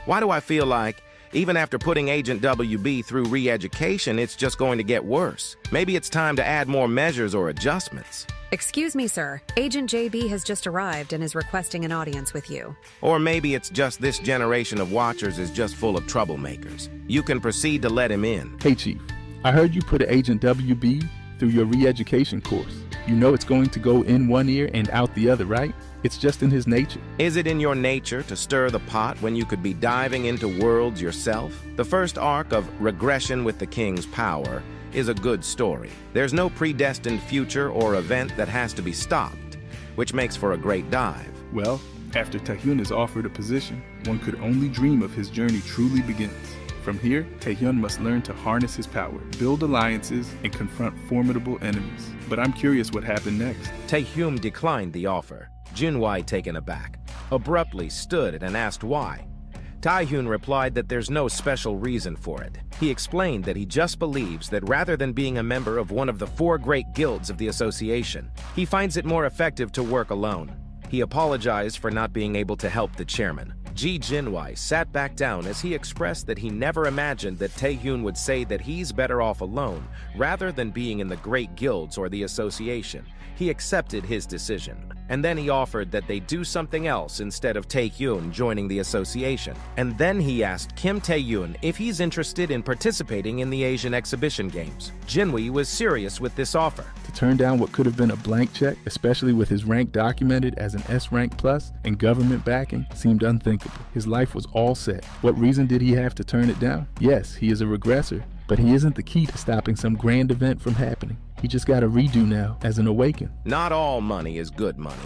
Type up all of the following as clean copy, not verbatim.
Why do I feel like, even after putting Agent WB through re-education, it's just going to get worse? Maybe it's time to add more measures or adjustments. Excuse me, sir. Agent JB has just arrived and is requesting an audience with you. Or maybe it's just this generation of watchers is just full of troublemakers. You can proceed to let him in. Hey, Chief. I heard you put Agent WB through your re-education course. You know it's going to go in one ear and out the other, right? It's just in his nature. Is it in your nature to stir the pot when you could be diving into worlds yourself? The first arc of Regression with the King's Power is a good story. There's no predestined future or event that has to be stopped, which makes for a great dive. Well, after Taehyun is offered a position, one could only dream of his journey truly begins. From here, Taehyun must learn to harness his power, build alliances, and confront formidable enemies. But I'm curious what happened next. Taehyun declined the offer. Jinwei, taken aback, abruptly stood and asked why. Taehyun replied that there's no special reason for it. He explained that he just believes that rather than being a member of one of the 4 great guilds of the association, he finds it more effective to work alone. He apologized for not being able to help the chairman. Jinwei sat back down as he expressed that he never imagined that Taehyun would say that he's better off alone rather than being in the great guilds or the association. He accepted his decision, and then he offered that they do something else instead of Taehyun joining the association. And then he asked Kim Taehyun if he's interested in participating in the Asian exhibition games. Jinwei was serious with this offer. To turn down what could have been a blank check, especially with his rank documented as an S rank plus and government backing, seemed unthinkable. His life was all set. What reason did he have to turn it down? Yes, he is a regressor, but he isn't the key to stopping some grand event from happening. He just got a redo now as an awaken. Not all money is good money.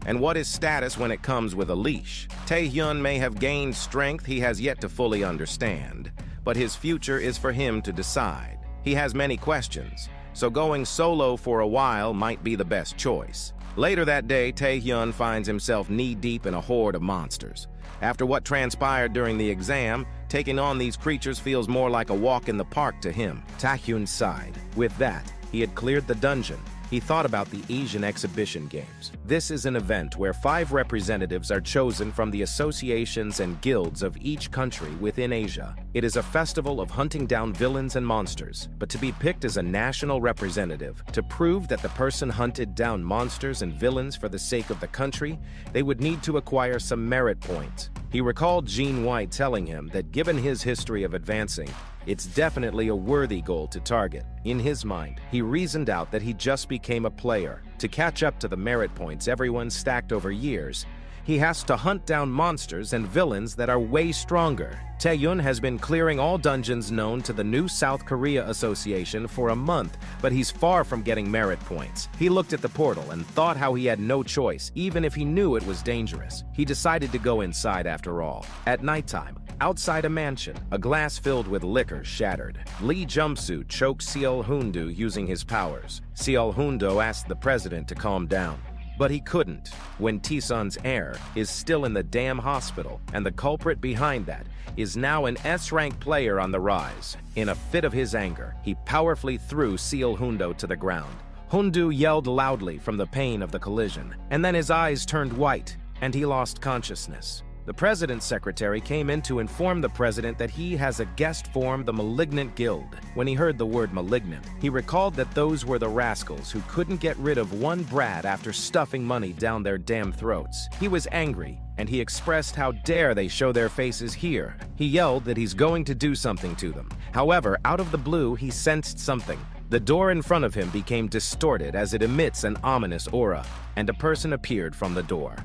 And what is status when it comes with a leash? Taehyun may have gained strength he has yet to fully understand, but his future is for him to decide. He has many questions, so going solo for a while might be the best choice. Later that day, Taehyun finds himself knee-deep in a horde of monsters. After what transpired during the exam, taking on these creatures feels more like a walk in the park to him. Taehyun sighed. With that, he had cleared the dungeon. He thought about the Asian exhibition games. This is an event where 5 representatives are chosen from the associations and guilds of each country within Asia. It is a festival of hunting down villains and monsters, but to be picked as a national representative, to prove that the person hunted down monsters and villains for the sake of the country, they would need to acquire some merit points. He recalled Jinwei telling him that given his history of advancing, it's definitely a worthy goal to target. In his mind, he reasoned out that he just became a player. To catch up to the merit points everyone stacked over years, he has to hunt down monsters and villains that are way stronger. Taehyun has been clearing all dungeons known to the new South Korea Association for a month, but he's far from getting merit points. He looked at the portal and thought how he had no choice, even if he knew it was dangerous. He decided to go inside after all. At nighttime, outside a mansion, a glass filled with liquor shattered. Lee Jumpsuit choked Seol Hoon-do using his powers. Seol Hoon-do asked the president to calm down, but he couldn't when Taesun's heir is still in the damn hospital, and the culprit behind that is now an S-rank player on the rise. In a fit of his anger, he powerfully threw Seol Hoon-do to the ground. Hoon-do yelled loudly from the pain of the collision, and then his eyes turned white, and he lost consciousness. The president's secretary came in to inform the president that he has a guest form the Malignant Guild. When he heard the word malignant, he recalled that those were the rascals who couldn't get rid of one brat after stuffing money down their damn throats. He was angry, and he expressed how dare they show their faces here. He yelled that he's going to do something to them. However, out of the blue, he sensed something. The door in front of him became distorted as it emits an ominous aura, and a person appeared from the door.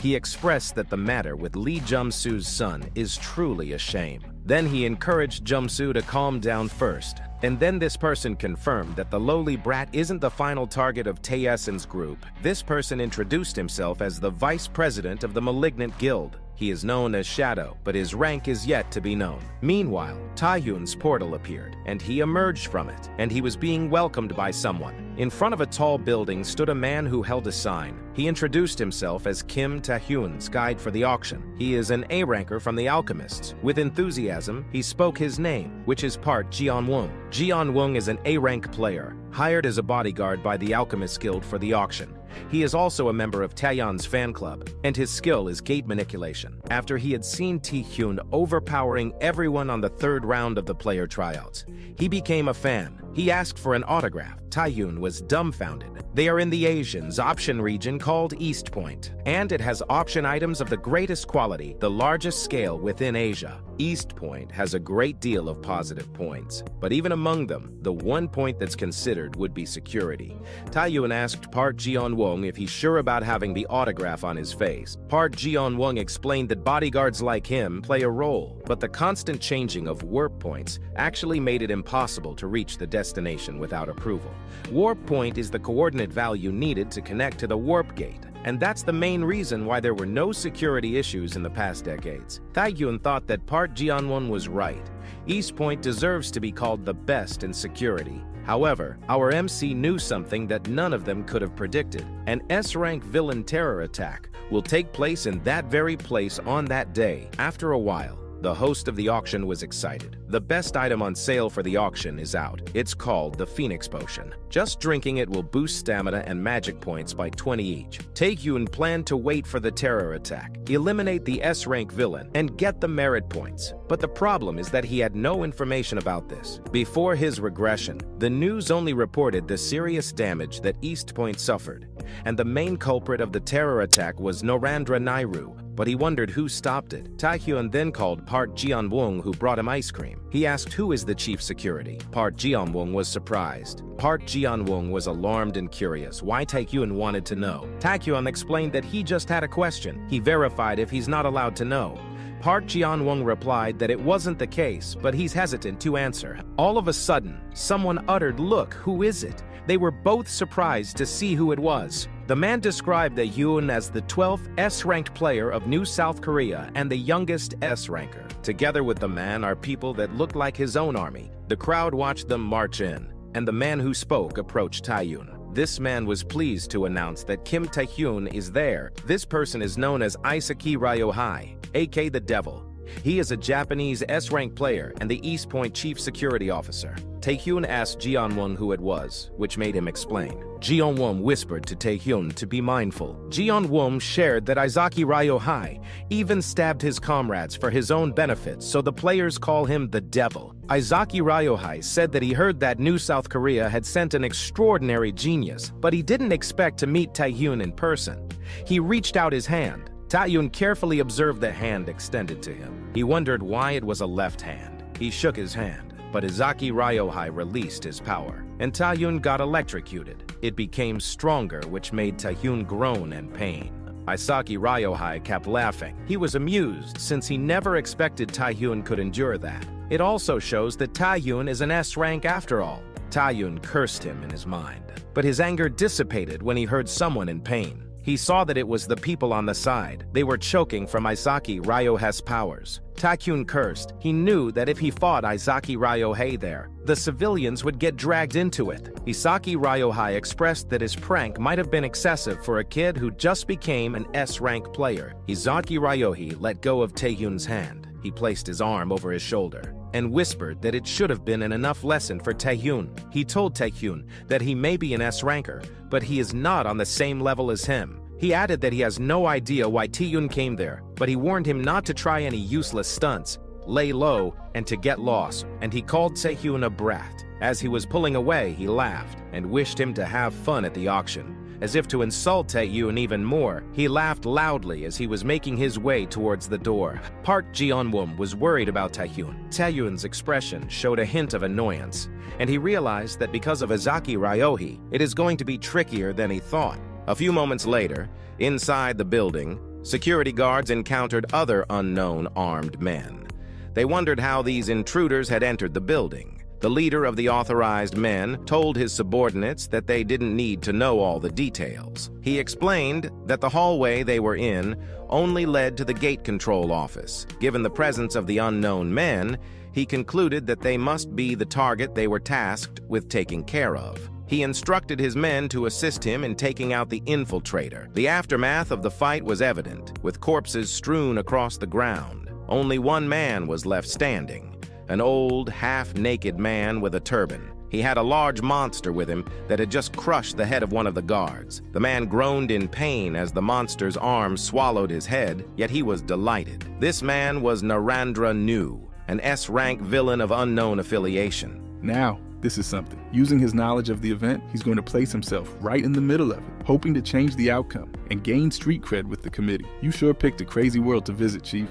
He expressed that the matter with Lee Jumsu's son is truly a shame. Then he encouraged Jumsu to calm down first, and then this person confirmed that the lowly brat isn't the final target of Taehyun's group. This person introduced himself as the vice president of the Malignant Guild. He is known as Shadow, but his rank is yet to be known. Meanwhile, Taehyun's portal appeared, and he emerged from it, and he was being welcomed by someone. In front of a tall building stood a man who held a sign. He introduced himself as Kim Taehyun's guide for the auction. He is an A-ranker from the Alchemists. With enthusiasm, he spoke his name, which is part Jeon-woong. Jeon-woong is an A-rank player, hired as a bodyguard by the Alchemist Guild for the auction. He is also a member of Taehyun's fan club, and his skill is gate manipulation. After he had seen Taehyun overpowering everyone on the third round of the player tryouts, he became a fan. He asked for an autograph. Taehyun was dumbfounded. They are in the Asians option region called East Point, and it has option items of the greatest quality, the largest scale within Asia. East Point has a great deal of positive points, but even among them, the one point that's considered would be security. Taehyun asked Park Ji-won if he's sure about having the autograph on his face. Park Ji-won explained that bodyguards like him play a role, but the constant changing of warp points actually made it impossible to reach the destination without approval. Warp point is the coordinate value needed to connect to the warp gate, and that's the main reason why there were no security issues in the past decades. Taehyun thought that Park Ji-won was right. East Point deserves to be called the best in security. However, our MC knew something that none of them could have predicted. An S-rank villain terror attack will take place in that very place on that day. After a while, the host of the auction was excited. The best item on sale for the auction is out. It's called the Phoenix Potion. Just drinking it will boost stamina and magic points by 20 each. Taehyun planned to wait for the terror attack, eliminate the S-rank villain, and get the merit points. But the problem is that he had no information about this. Before his regression, the news only reported the serious damage that East Point suffered, and the main culprit of the terror attack was Norandra Nairu, but he wondered who stopped it. Taehyun then called Park Ji-won, who brought him ice cream. He asked who is the chief security. Park Ji-won was surprised. Park Ji-won was alarmed and curious why Taehyun wanted to know. Taehyun explained that he just had a question. He verified if he's not allowed to know. Park Ji-won replied that it wasn't the case, but he's hesitant to answer. All of a sudden, someone uttered, "Look, who is it?" They were both surprised to see who it was. The man described Taehyun as the 12th S-ranked player of New South Korea and the youngest S-ranker. Together with the man are people that looked like his own army. The crowd watched them march in, and the man who spoke approached Taehyun. This man was pleased to announce that Kim Taehyun is there. This person is known as Isaki Ryohei, aka the Devil. He is a Japanese S-rank player and the East Point chief security officer. Taehyun asked Ji-won who it was, which made him explain. Ji-won whispered to Taehyun to be mindful. Ji-won shared that Isaki Ryohei even stabbed his comrades for his own benefit, so the players call him the Devil. Isaki Ryohei said that he heard that New South Korea had sent an extraordinary genius, but he didn't expect to meet Taehyun in person. He reached out his hand. Taehyun carefully observed the hand extended to him. He wondered why it was a left hand. He shook his hand, but Isaki Ryohei released his power, and Taehyun got electrocuted. It became stronger, which made Taehyun groan in pain. Isaki Ryohei kept laughing. He was amused, since he never expected Taehyun could endure that. It also shows that Taehyun is an S-rank after all. Taehyun cursed him in his mind, but his anger dissipated when he heard someone in pain. He saw that it was the people on the side. They were choking from Isaki Ryohei's powers. Taehyun cursed. He knew that if he fought Isaki Ryohei there, the civilians would get dragged into it. Isaki Ryohei expressed that his prank might have been excessive for a kid who just became an S-rank player. Isaki Ryohei let go of Taehyun's hand. He placed his arm over his shoulder and whispered that it should have been an enough lesson for Taehyun. He told Taehyun that he may be an S-ranker, but he is not on the same level as him. He added that he has no idea why Taehyun came there, but he warned him not to try any useless stunts, lay low, and to get lost, and he called Taehyun a brat. As he was pulling away, he laughed and wished him to have fun at the auction. As if to insult Taehyun even more, he laughed loudly as he was making his way towards the door. Park Ji-won was worried about Taehyun. Taehyun's expression showed a hint of annoyance, and he realized that because of Isaki Ryohei, it is going to be trickier than he thought. A few moments later, inside the building, security guards encountered other unknown armed men. They wondered how these intruders had entered the building. The leader of the authorized men told his subordinates that they didn't need to know all the details. He explained that the hallway they were in only led to the gate control office. Given the presence of the unknown men, he concluded that they must be the target they were tasked with taking care of. He instructed his men to assist him in taking out the infiltrator. The aftermath of the fight was evident, with corpses strewn across the ground. Only one man was left standing, an old, half-naked man with a turban. He had a large monster with him that had just crushed the head of one of the guards. The man groaned in pain as the monster's arm swallowed his head, yet he was delighted. This man was Narendra Nu, an S-rank villain of unknown affiliation. Now, this is something. Using his knowledge of the event, he's going to place himself right in the middle of it, hoping to change the outcome and gain street cred with the committee. You sure picked a crazy world to visit, Chief.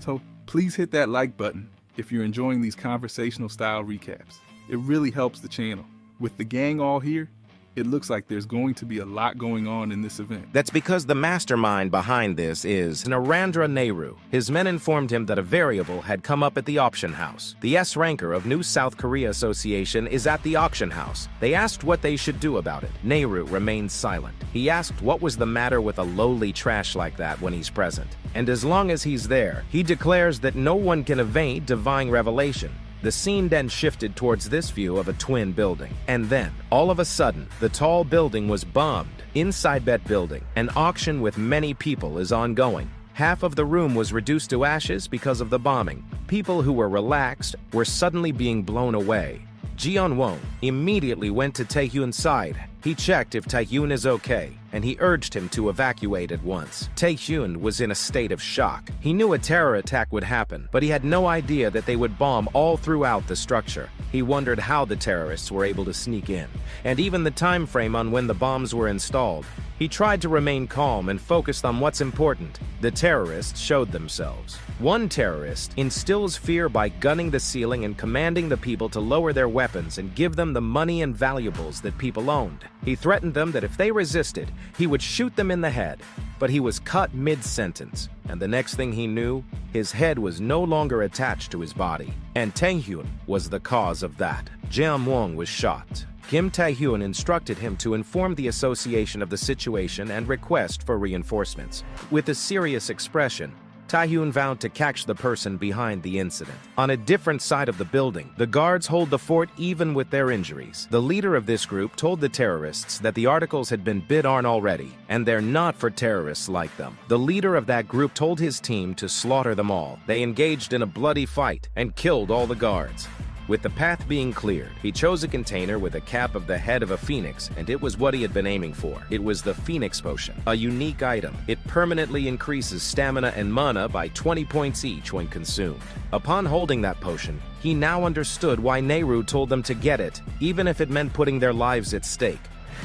So please hit that like button if you're enjoying these conversational style recaps. It really helps the channel. With the gang all here, it looks like there's going to be a lot going on in this event. That's because the mastermind behind this is Narendra Nehru. His men informed him that a variable had come up at the auction house. The S-ranker of New South Korea Association is at the auction house. They asked what they should do about it. Nehru remained silent. He asked what was the matter with a lowly trash like that when he's present. And as long as he's there, he declares that no one can evade divine revelation. The scene then shifted towards this view of a twin building. And then, all of a sudden, the tall building was bombed. Inside that building, an auction with many people is ongoing. Half of the room was reduced to ashes because of the bombing. People who were relaxed were suddenly being blown away. Jeon Won immediately went to Taehyun's side. He checked if Taehyun is okay, and he urged him to evacuate at once. Taehyun was in a state of shock. He knew a terror attack would happen, but he had no idea that they would bomb all throughout the structure. He wondered how the terrorists were able to sneak in, and even the time frame on when the bombs were installed. He tried to remain calm and focused on what's important. The terrorists showed themselves. One terrorist instills fear by gunning the ceiling and commanding the people to lower their weapons and give them the money and valuables that people owned. He threatened them that if they resisted, he would shoot them in the head. But he was cut mid-sentence, and the next thing he knew, his head was no longer attached to his body. And Taehyun was the cause of that. Jeon Won was shot. Kim Taehyun instructed him to inform the association of the situation and request for reinforcements. With a serious expression, Taehyun vowed to catch the person behind the incident. On a different side of the building, the guards hold the fort even with their injuries. The leader of this group told the terrorists that the articles had been bid on already, and they're not for terrorists like them. The leader of that group told his team to slaughter them all. They engaged in a bloody fight and killed all the guards. With the path being cleared, he chose a container with a cap of the head of a phoenix, and it was what he had been aiming for. It was the Phoenix Potion, a unique item. It permanently increases stamina and mana by 20 points each when consumed. Upon holding that potion, he now understood why Nehru told them to get it, even if it meant putting their lives at stake.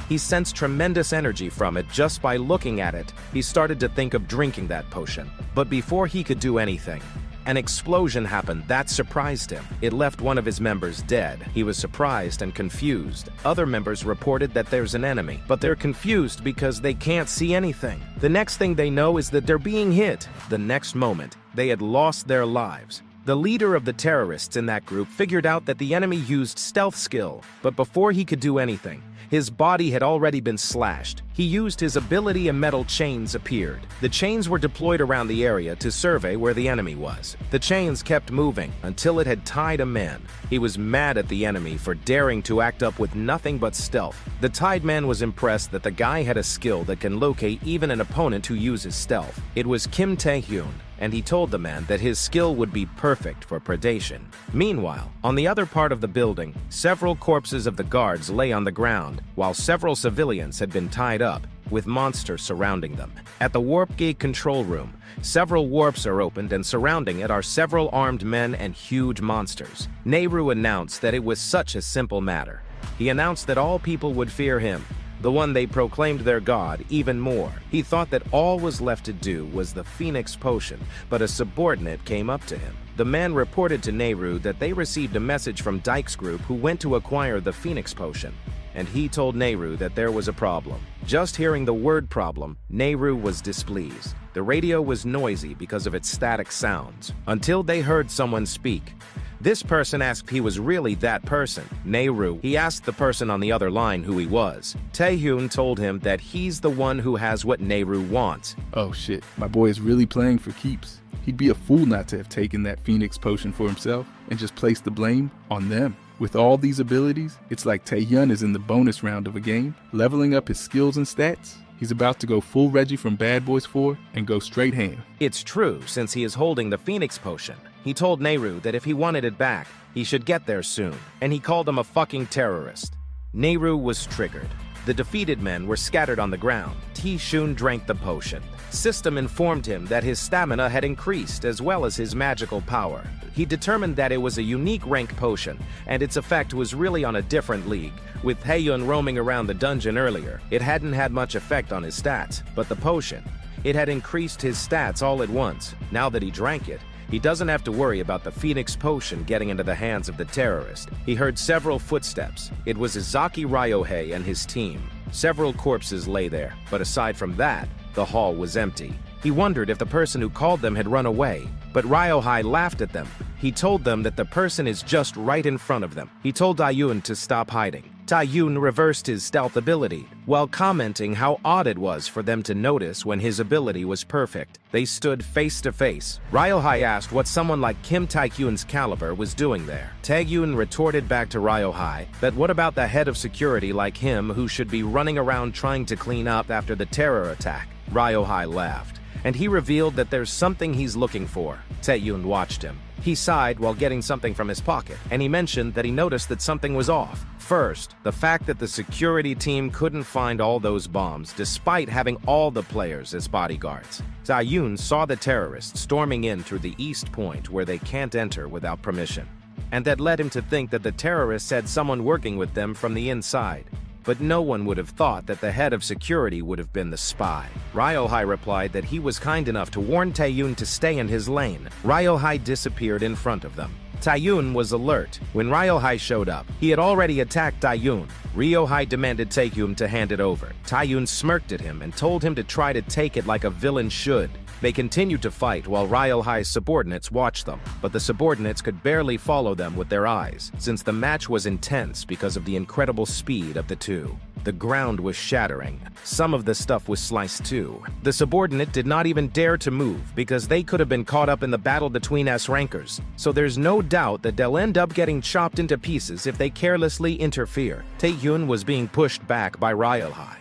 He sensed tremendous energy from it just by looking at it. He started to think of drinking that potion. But before he could do anything, an explosion happened that surprised him. It left one of his members dead. He was surprised and confused. Other members reported that there's an enemy, but they're confused because they can't see anything. The next thing they know is that they're being hit. The next moment, they had lost their lives. The leader of the terrorists in that group figured out that the enemy used stealth skill, but before he could do anything, his body had already been slashed. He used his ability and metal chains appeared. The chains were deployed around the area to survey where the enemy was. The chains kept moving until it had tied a man. He was mad at the enemy for daring to act up with nothing but stealth. The tied man was impressed that the guy had a skill that can locate even an opponent who uses stealth. It was Kim Taehyun, and he told the man that his skill would be perfect for predation. Meanwhile, on the other part of the building, several corpses of the guards lay on the ground, while several civilians had been tied up, with monsters surrounding them. At the warp gate control room, several warps are opened, and surrounding it are several armed men and huge monsters. Nehru announced that it was such a simple matter. He announced that all people would fear him, the one they proclaimed their god, even more. He thought that all was left to do was the Phoenix Potion, but a subordinate came up to him. The man reported to Nehru that they received a message from Dyke's group who went to acquire the Phoenix Potion, and he told Nehru that there was a problem. Just hearing the word problem, Nehru was displeased. The radio was noisy because of its static sounds, until they heard someone speak. This person asked he was really that person, Nehru. He asked the person on the other line who he was. Taehyun told him that he's the one who has what Nehru wants. Oh shit, my boy is really playing for keeps. He'd be a fool not to have taken that Phoenix Potion for himself and just placed the blame on them. With all these abilities, it's like Taehyun is in the bonus round of a game, leveling up his skills and stats. He's about to go full Reggie from Bad Boys 4 and go straight ham. It's true, since he is holding the Phoenix Potion. He told Nehru that if he wanted it back, he should get there soon, and he called him a fucking terrorist. Nehru was triggered. The defeated men were scattered on the ground. Taehyun drank the potion. System informed him that his stamina had increased as well as his magical power. He determined that it was a unique rank potion, and its effect was really on a different league. With Taehyun roaming around the dungeon earlier, it hadn't had much effect on his stats, but the potion, it had increased his stats all at once. Now that he drank it, he doesn't have to worry about the Phoenix Potion getting into the hands of the terrorist. He heard several footsteps. It was Izaki Ryohei and his team. Several corpses lay there, but aside from that, the hall was empty. He wondered if the person who called them had run away, but Ryohei laughed at them. He told them that the person is just right in front of them. He told Taehyun to stop hiding. Taehyun reversed his stealth ability, while commenting how odd it was for them to notice when his ability was perfect. They stood face to face. Ryohei asked what someone like Kim Taehyun's caliber was doing there. Taehyun retorted back to Ryohei that what about the head of security like him who should be running around trying to clean up after the terror attack? Ryohei laughed, and he revealed that there's something he's looking for. Taehyun watched him. He sighed while getting something from his pocket, and he mentioned that he noticed that something was off. First, the fact that the security team couldn't find all those bombs despite having all the players as bodyguards. Taehyun saw the terrorists storming in through the east point where they can't enter without permission, and that led him to think that the terrorists had someone working with them from the inside. But no one would have thought that the head of security would have been the spy. Ryohei replied that he was kind enough to warn Taehyun to stay in his lane. Ryohei disappeared in front of them. Taehyun was alert. When Ryohei showed up, he had already attacked Taehyun. Ryohei demanded Taehyun to hand it over. Taehyun smirked at him and told him to try to take it like a villain should. They continued to fight while Ryohei's subordinates watched them, but the subordinates could barely follow them with their eyes, since the match was intense because of the incredible speed of the two. The ground was shattering. Some of the stuff was sliced too. The subordinate did not even dare to move because they could have been caught up in the battle between S-rankers, so there's no doubt that they'll end up getting chopped into pieces if they carelessly interfere. Taehyun was being pushed back by Ryohei.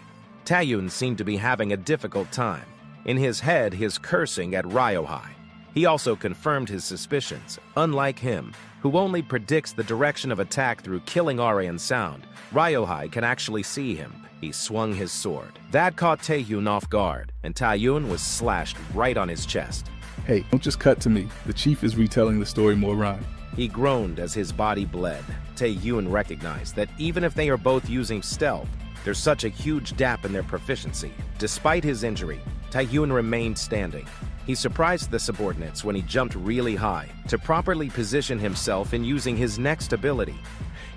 Taehyun seemed to be having a difficult time. In his head, he's cursing at Ryohei. He also confirmed his suspicions. Unlike him, who only predicts the direction of attack through killing Aryan sound, Ryohei can actually see him. He swung his sword. That caught Taehyun off guard, and Taehyun was slashed right on his chest. Hey, don't just cut to me. The chief is retelling the story more rhyme. He groaned as his body bled. Taehyun recognized that even if they are both using stealth, there's such a huge gap in their proficiency. Despite his injury, Taehyun remained standing. He surprised the subordinates when he jumped really high to properly position himself in using his next ability.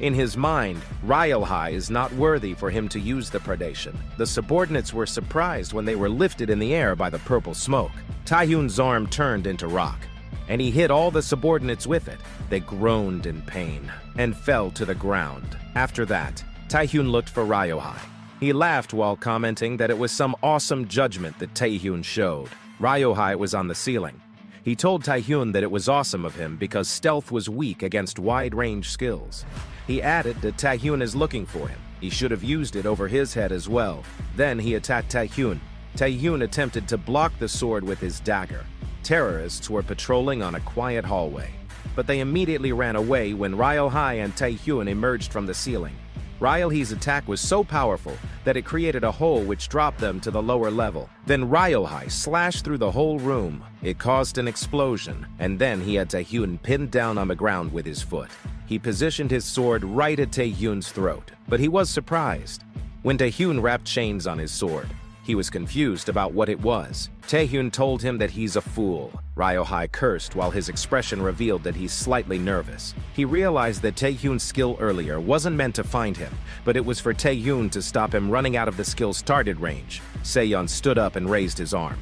In his mind, Ryohei is not worthy for him to use the Predation. The subordinates were surprised when they were lifted in the air by the purple smoke. Taehyun's arm turned into rock, and he hit all the subordinates with it. They groaned in pain and fell to the ground. After that, Taehyun looked for Ryohei. He laughed while commenting that it was some awesome judgment that Taehyun showed. Ryohei was on the ceiling. He told Taehyun that it was awesome of him because stealth was weak against wide-range skills. He added that Taehyun is looking for him. He should have used it over his head as well. Then he attacked Taehyun. Taehyun attempted to block the sword with his dagger. Terrorists were patrolling on a quiet hallway, but they immediately ran away when Ryohei and Taehyun emerged from the ceiling. Ryohei's attack was so powerful that it created a hole which dropped them to the lower level. Then Ryohei slashed through the whole room. It caused an explosion, and then he had Taehyun pinned down on the ground with his foot. He positioned his sword right at Taehyun's throat, but he was surprised. When Taehyun wrapped chains on his sword, he was confused about what it was. Taehyun told him that he's a fool. Ryohei cursed while his expression revealed that he's slightly nervous. He realized that Taehyun's skill earlier wasn't meant to find him, but it was for Taehyun to stop him running out of the skill's target range. Taehyun stood up and raised his arm.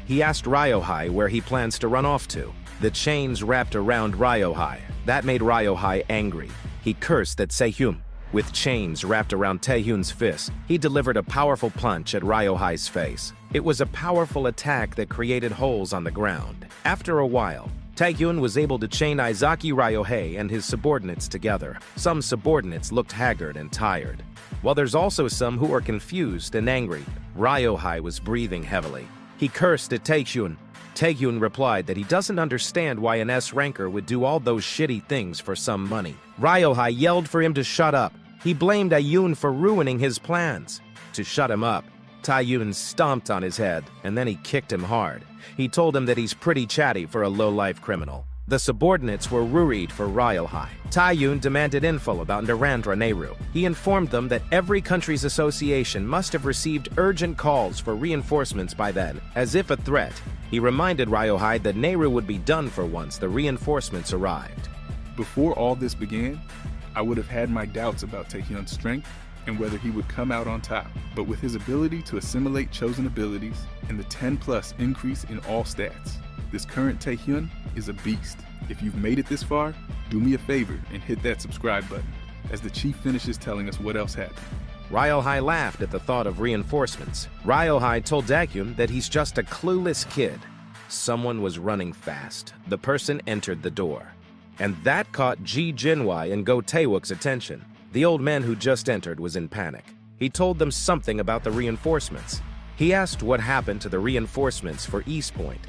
He asked Ryohei where he plans to run off to. The chains wrapped around Ryohei. That made Ryohei angry. He cursed at Taehyun. With chains wrapped around Taehyun's fist, he delivered a powerful punch at Ryohei's face. It was a powerful attack that created holes on the ground. After a while, Taehyun was able to chain Izaki Ryohei and his subordinates together. Some subordinates looked haggard and tired, while there's also some who were confused and angry. Ryohei was breathing heavily. He cursed at Taehyun. Taehyun replied that he doesn't understand why an S-ranker would do all those shitty things for some money. Ryohei yelled for him to shut up. He blamed Taehyun for ruining his plans. To shut him up, Taehyun stomped on his head, and then he kicked him hard. He told him that he's pretty chatty for a low-life criminal. The subordinates were worried for Ryohei. Taehyun demanded info about Narendra Nehru. He informed them that every country's association must have received urgent calls for reinforcements by then, as if a threat. He reminded Ryohei that Nehru would be done for once the reinforcements arrived. Before all this began, I would have had my doubts about Taehyun's strength and whether he would come out on top. But with his ability to assimilate chosen abilities and the 10+ increase in all stats, this current Taehyun is a beast. If you've made it this far, do me a favor and hit that subscribe button, as the chief finishes telling us what else happened. Ryohei laughed at the thought of reinforcements. Ryohei told Taehyun that he's just a clueless kid. Someone was running fast. The person entered the door. And that caught Ji Jinwai and Go Taewook's attention. The old man who just entered was in panic. He told them something about the reinforcements. He asked what happened to the reinforcements for East Point.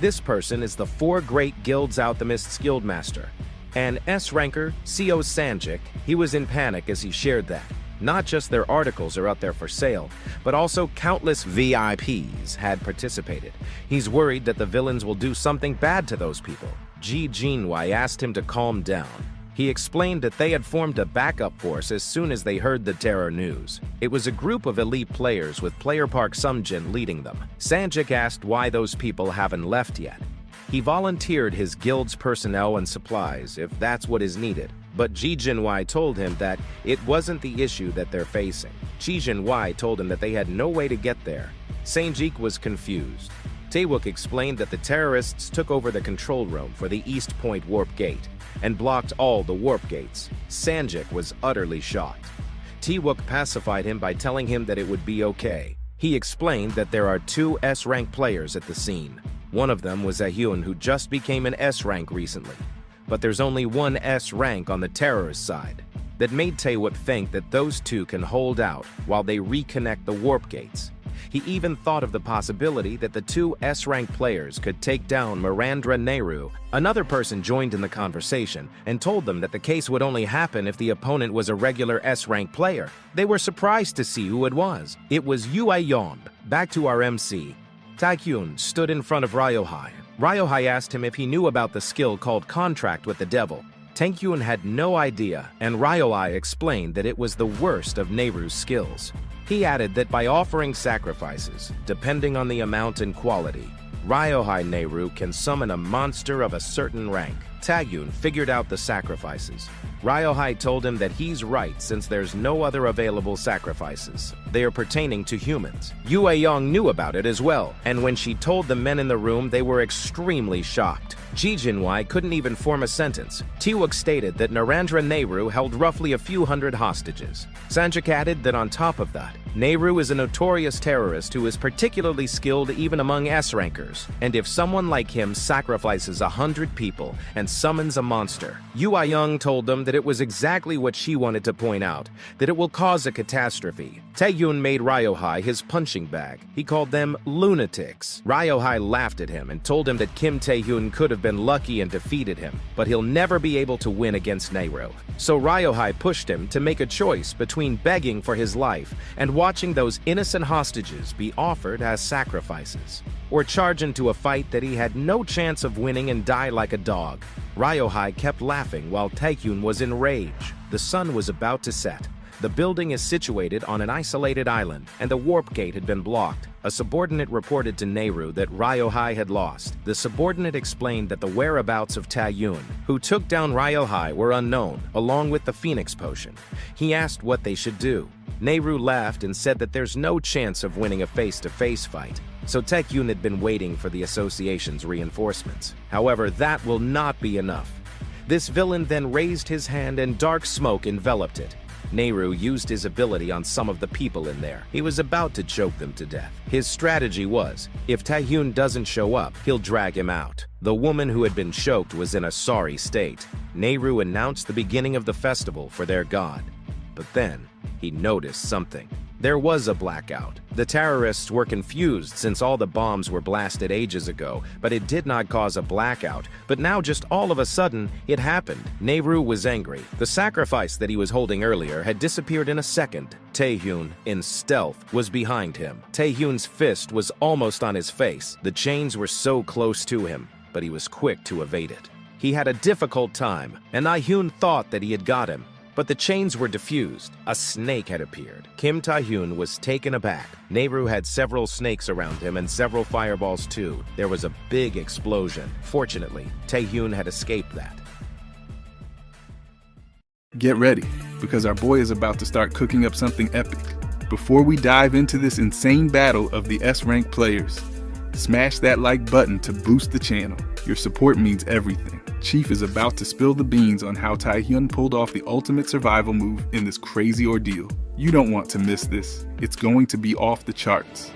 This person is the 4 Great Guilds Alchemist's Guildmaster. And S-ranker, C.O. Sanjik, he was in panic as he shared that. Not just their articles are out there for sale, but also countless VIPs had participated. He's worried that the villains will do something bad to those people. Ji Jinwai asked him to calm down. He explained that they had formed a backup force as soon as they heard the terror news. It was a group of elite players with Player Park Sumjin leading them. Sanjik asked why those people haven't left yet. He volunteered his guild's personnel and supplies if that's what is needed, but Ji Jinwai told him that it wasn't the issue that they're facing. Ji Jinwai told him that they had no way to get there. Sanjik was confused. Taewook explained that the terrorists took over the control room for the East Point warp gate and blocked all the warp gates. Sanjik was utterly shocked. Taewook pacified him by telling him that it would be okay. He explained that there are 2 S-rank players at the scene. One of them was Taehyun, who just became an S-rank recently. But there's only 1 S-rank on the terrorist side. That made Taewook think that those 2 can hold out while they reconnect the warp gates. He even thought of the possibility that the 2 S-rank players could take down Narendra Nehru. Another person joined in the conversation and told them that the case would only happen if the opponent was a regular S-rank player. They were surprised to see who it was. It was Yu Ayon. Back to our MC. Taehyun stood in front of Ryohei. Ryohei asked him if he knew about the skill called Contract with the Devil. Taehyun had no idea, and Ryohei explained that it was the worst of Nehru's skills. He added that by offering sacrifices, depending on the amount and quality, Ryohei Nehru can summon a monster of a certain rank. Taehyun figured out the sacrifices. Ryohei told him that he's right since there's no other available sacrifices. They are pertaining to humans. Yu Aeyong knew about it as well, and when she told the men in the room, they were extremely shocked. Ji Jinwai couldn't even form a sentence. Taewook stated that Narendra Nehru held roughly a few hundred hostages. Sanjik added that on top of that, Nehru is a notorious terrorist who is particularly skilled even among S-rankers, and if someone like him sacrifices 100 people and summons a monster, Yu Aeyong told them that it was exactly what she wanted to point out, that it will cause a catastrophe. Taehyun made Ryohei his punching bag. He called them lunatics. Ryohei laughed at him and told him that Kim Taehyun could have been lucky and defeated him, but he'll never be able to win against Nehru. So Ryohei pushed him to make a choice between begging for his life and watching those innocent hostages be offered as sacrifices, or charge into a fight that he had no chance of winning and die like a dog. Ryohei kept laughing while Taehyun was in rage. The sun was about to set. The building is situated on an isolated island, and the warp gate had been blocked. A subordinate reported to Nehru that Ryohei had lost. The subordinate explained that the whereabouts of Taehyun, who took down Ryohei, were unknown, along with the Phoenix Potion. He asked what they should do. Nehru laughed and said that there's no chance of winning a face-to-face fight. So Taehyun had been waiting for the association's reinforcements. However, that will not be enough. This villain then raised his hand and dark smoke enveloped it. Nehru used his ability on some of the people in there. He was about to choke them to death. His strategy was, if Taehyun doesn't show up, he'll drag him out. The woman who had been choked was in a sorry state. Nehru announced the beginning of the festival for their god. But then, he noticed something. There was a blackout. The terrorists were confused since all the bombs were blasted ages ago, but it did not cause a blackout. But now just all of a sudden, it happened. Nehru was angry. The sacrifice that he was holding earlier had disappeared in a second. Taehyun, in stealth, was behind him. Taehyun's fist was almost on his face. The chains were so close to him, but he was quick to evade it. He had a difficult time, and Taehyun thought that he had got him. But the chains were diffused. A snake had appeared. Kim Taehyun was taken aback. Nehru had several snakes around him and several fireballs too. There was a big explosion. Fortunately, Taehyun had escaped that. Get ready, because our boy is about to start cooking up something epic. Before we dive into this insane battle of the S-rank players, smash that like button to boost the channel. Your support means everything. Chief is about to spill the beans on how Taehyun pulled off the ultimate survival move in this crazy ordeal. You don't want to miss this. It's going to be off the charts.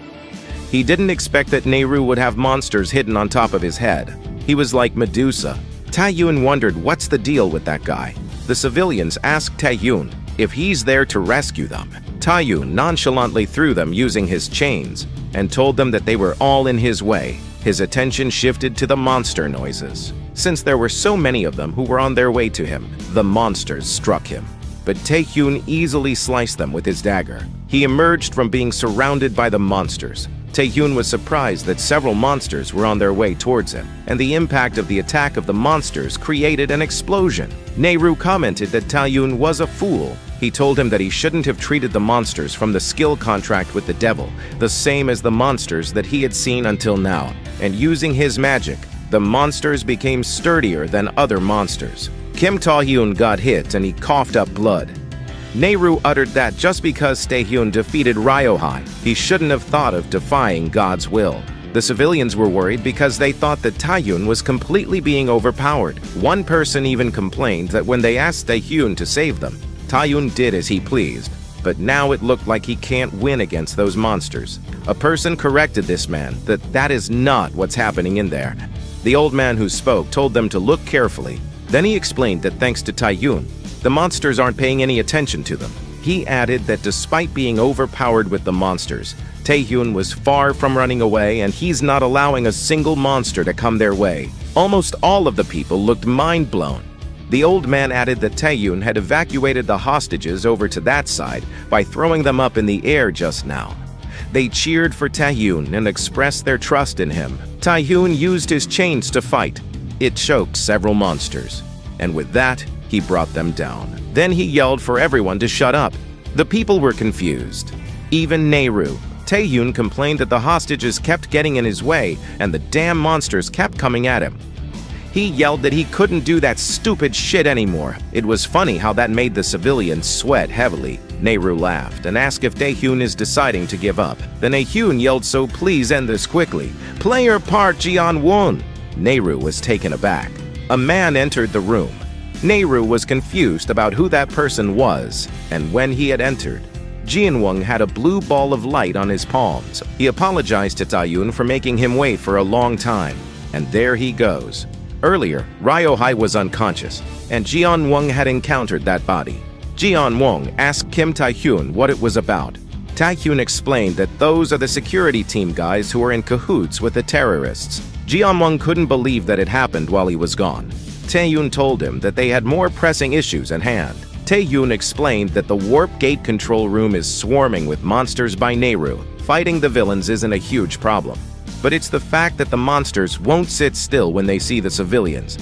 He didn't expect that Nehru would have monsters hidden on top of his head. He was like Medusa. Taehyun wondered what's the deal with that guy. The civilians asked Taehyun if he's there to rescue them. Taehyun nonchalantly threw them using his chains and told them that they were all in his way. His attention shifted to the monster noises. Since there were so many of them who were on their way to him, the monsters struck him. But Taehyun easily sliced them with his dagger. He emerged from being surrounded by the monsters. Taehyun was surprised that several monsters were on their way towards him, and the impact of the attack of the monsters created an explosion. Nehru commented that Taehyun was a fool. He told him that he shouldn't have treated the monsters from the skill contract with the devil, the same as the monsters that he had seen until now, and using his magic, the monsters became sturdier than other monsters. Kim Taehyun got hit and he coughed up blood. Nehru uttered that just because Taehyun defeated Ryohei, he shouldn't have thought of defying God's will. The civilians were worried because they thought that Taehyun was completely being overpowered. One person even complained that when they asked Taehyun to save them, Taehyun did as he pleased. But now it looked like he can't win against those monsters. A person corrected this man that that is not what's happening in there. The old man who spoke told them to look carefully. Then he explained that thanks to Taehyun, the monsters aren't paying any attention to them. He added that despite being overpowered with the monsters, Taehyun was far from running away and he's not allowing a single monster to come their way. Almost all of the people looked mind-blown. The old man added that Taehyun had evacuated the hostages over to that side by throwing them up in the air just now. They cheered for Taehyun and expressed their trust in him. Taehyun used his chains to fight. It choked several monsters, and with that, he brought them down. Then he yelled for everyone to shut up. The people were confused. Even Nehru. Taehyun complained that the hostages kept getting in his way and the damn monsters kept coming at him. He yelled that he couldn't do that stupid shit anymore. It was funny how that made the civilians sweat heavily. Nehru laughed and asked if Taehyun is deciding to give up. Then Taehyun yelled, "So please end this quickly. Play your part, Jian-won." Nehru was taken aback. A man entered the room. Nehru was confused about who that person was, and when he had entered, Jian-won had a blue ball of light on his palms. He apologized to Taehyun for making him wait for a long time, and there he goes. Earlier, Ryohei was unconscious, and Jian-won had encountered that body. Jian-won asked Kim Taehyun what it was about. Taehyun explained that those are the security team guys who are in cahoots with the terrorists. Jian-won couldn't believe that it happened while he was gone. Taehyun told him that they had more pressing issues at hand. Taehyun explained that the warp gate control room is swarming with monsters by Nehru. Fighting the villains isn't a huge problem, but it's the fact that the monsters won't sit still when they see the civilians.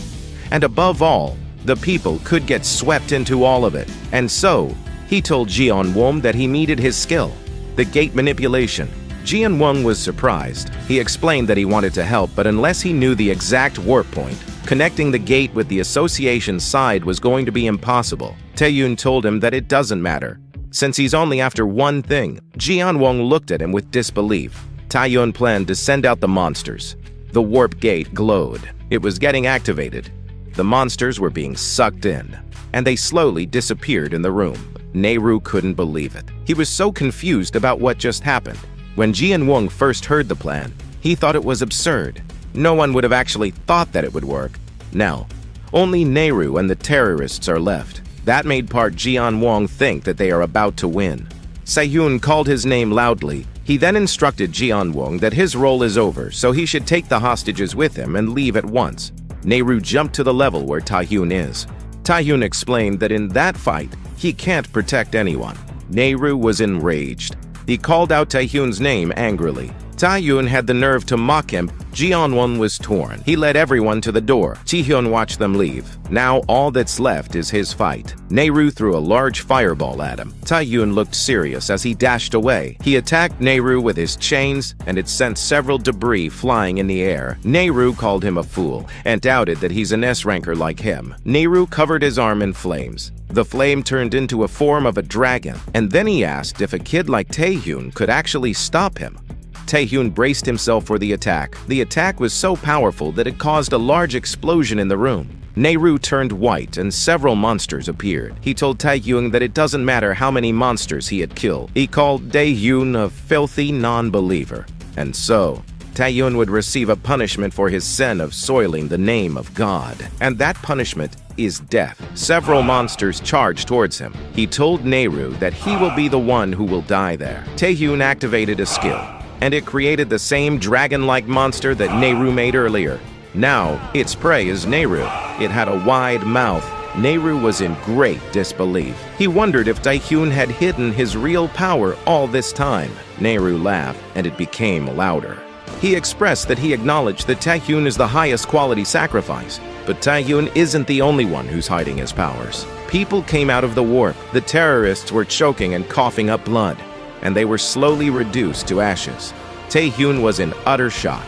And above all, the people could get swept into all of it. And so, he told Jian-won that he needed his skill, the gate manipulation. Jian-won was surprised. He explained that he wanted to help, but unless he knew the exact warp point, connecting the gate with the association side was going to be impossible. Taehyun told him that it doesn't matter, since he's only after one thing. Jian-won looked at him with disbelief. Taehyun planned to send out the monsters. The warp gate glowed. It was getting activated. The monsters were being sucked in, and they slowly disappeared in the room. Nehru couldn't believe it. He was so confused about what just happened. When Jian-won first heard the plan, he thought it was absurd. No one would have actually thought that it would work. Now, only Nehru and the terrorists are left. That made part Jian-won think that they are about to win. Taehyun called his name loudly. He then instructed Jeonwon that his role is over, so he should take the hostages with him and leave at once. Naeru jumped to the level where Taehyun is. Taehyun explained that in that fight, he can't protect anyone. Naeru was enraged. He called out Taehyun's name angrily. Taehyun had the nerve to mock him. Jeonwon was torn. He led everyone to the door. Taehyun watched them leave. Now all that's left is his fight. Naeru threw a large fireball at him. Taehyun looked serious as he dashed away. He attacked Naeru with his chains, and it sent several debris flying in the air. Naeru called him a fool and doubted that he's an S-ranker like him. Naeru covered his arm in flames. The flame turned into a form of a dragon, and then he asked if a kid like Taehyun could actually stop him. Taehyun braced himself for the attack. The attack was so powerful that it caused a large explosion in the room. Naeru turned white and several monsters appeared. He told Taehyun that it doesn't matter how many monsters he had killed. He called Taehyun a filthy non-believer. And so, Taehyun would receive a punishment for his sin of soiling the name of God. And that punishment is death. Several monsters charged towards him. He told Naeru that he will be the one who will die there. Taehyun activated a skill, and it created the same dragon-like monster that Naeru made earlier. Now, its prey is Naeru. It had a wide mouth. Naeru was in great disbelief. He wondered if Taehyun had hidden his real power all this time. Naeru laughed, and it became louder. He expressed that he acknowledged that Taehyun is the highest quality sacrifice, but Taehyun isn't the only one who's hiding his powers. People came out of the warp. The terrorists were choking and coughing up blood, and they were slowly reduced to ashes. Taehyun was in utter shock.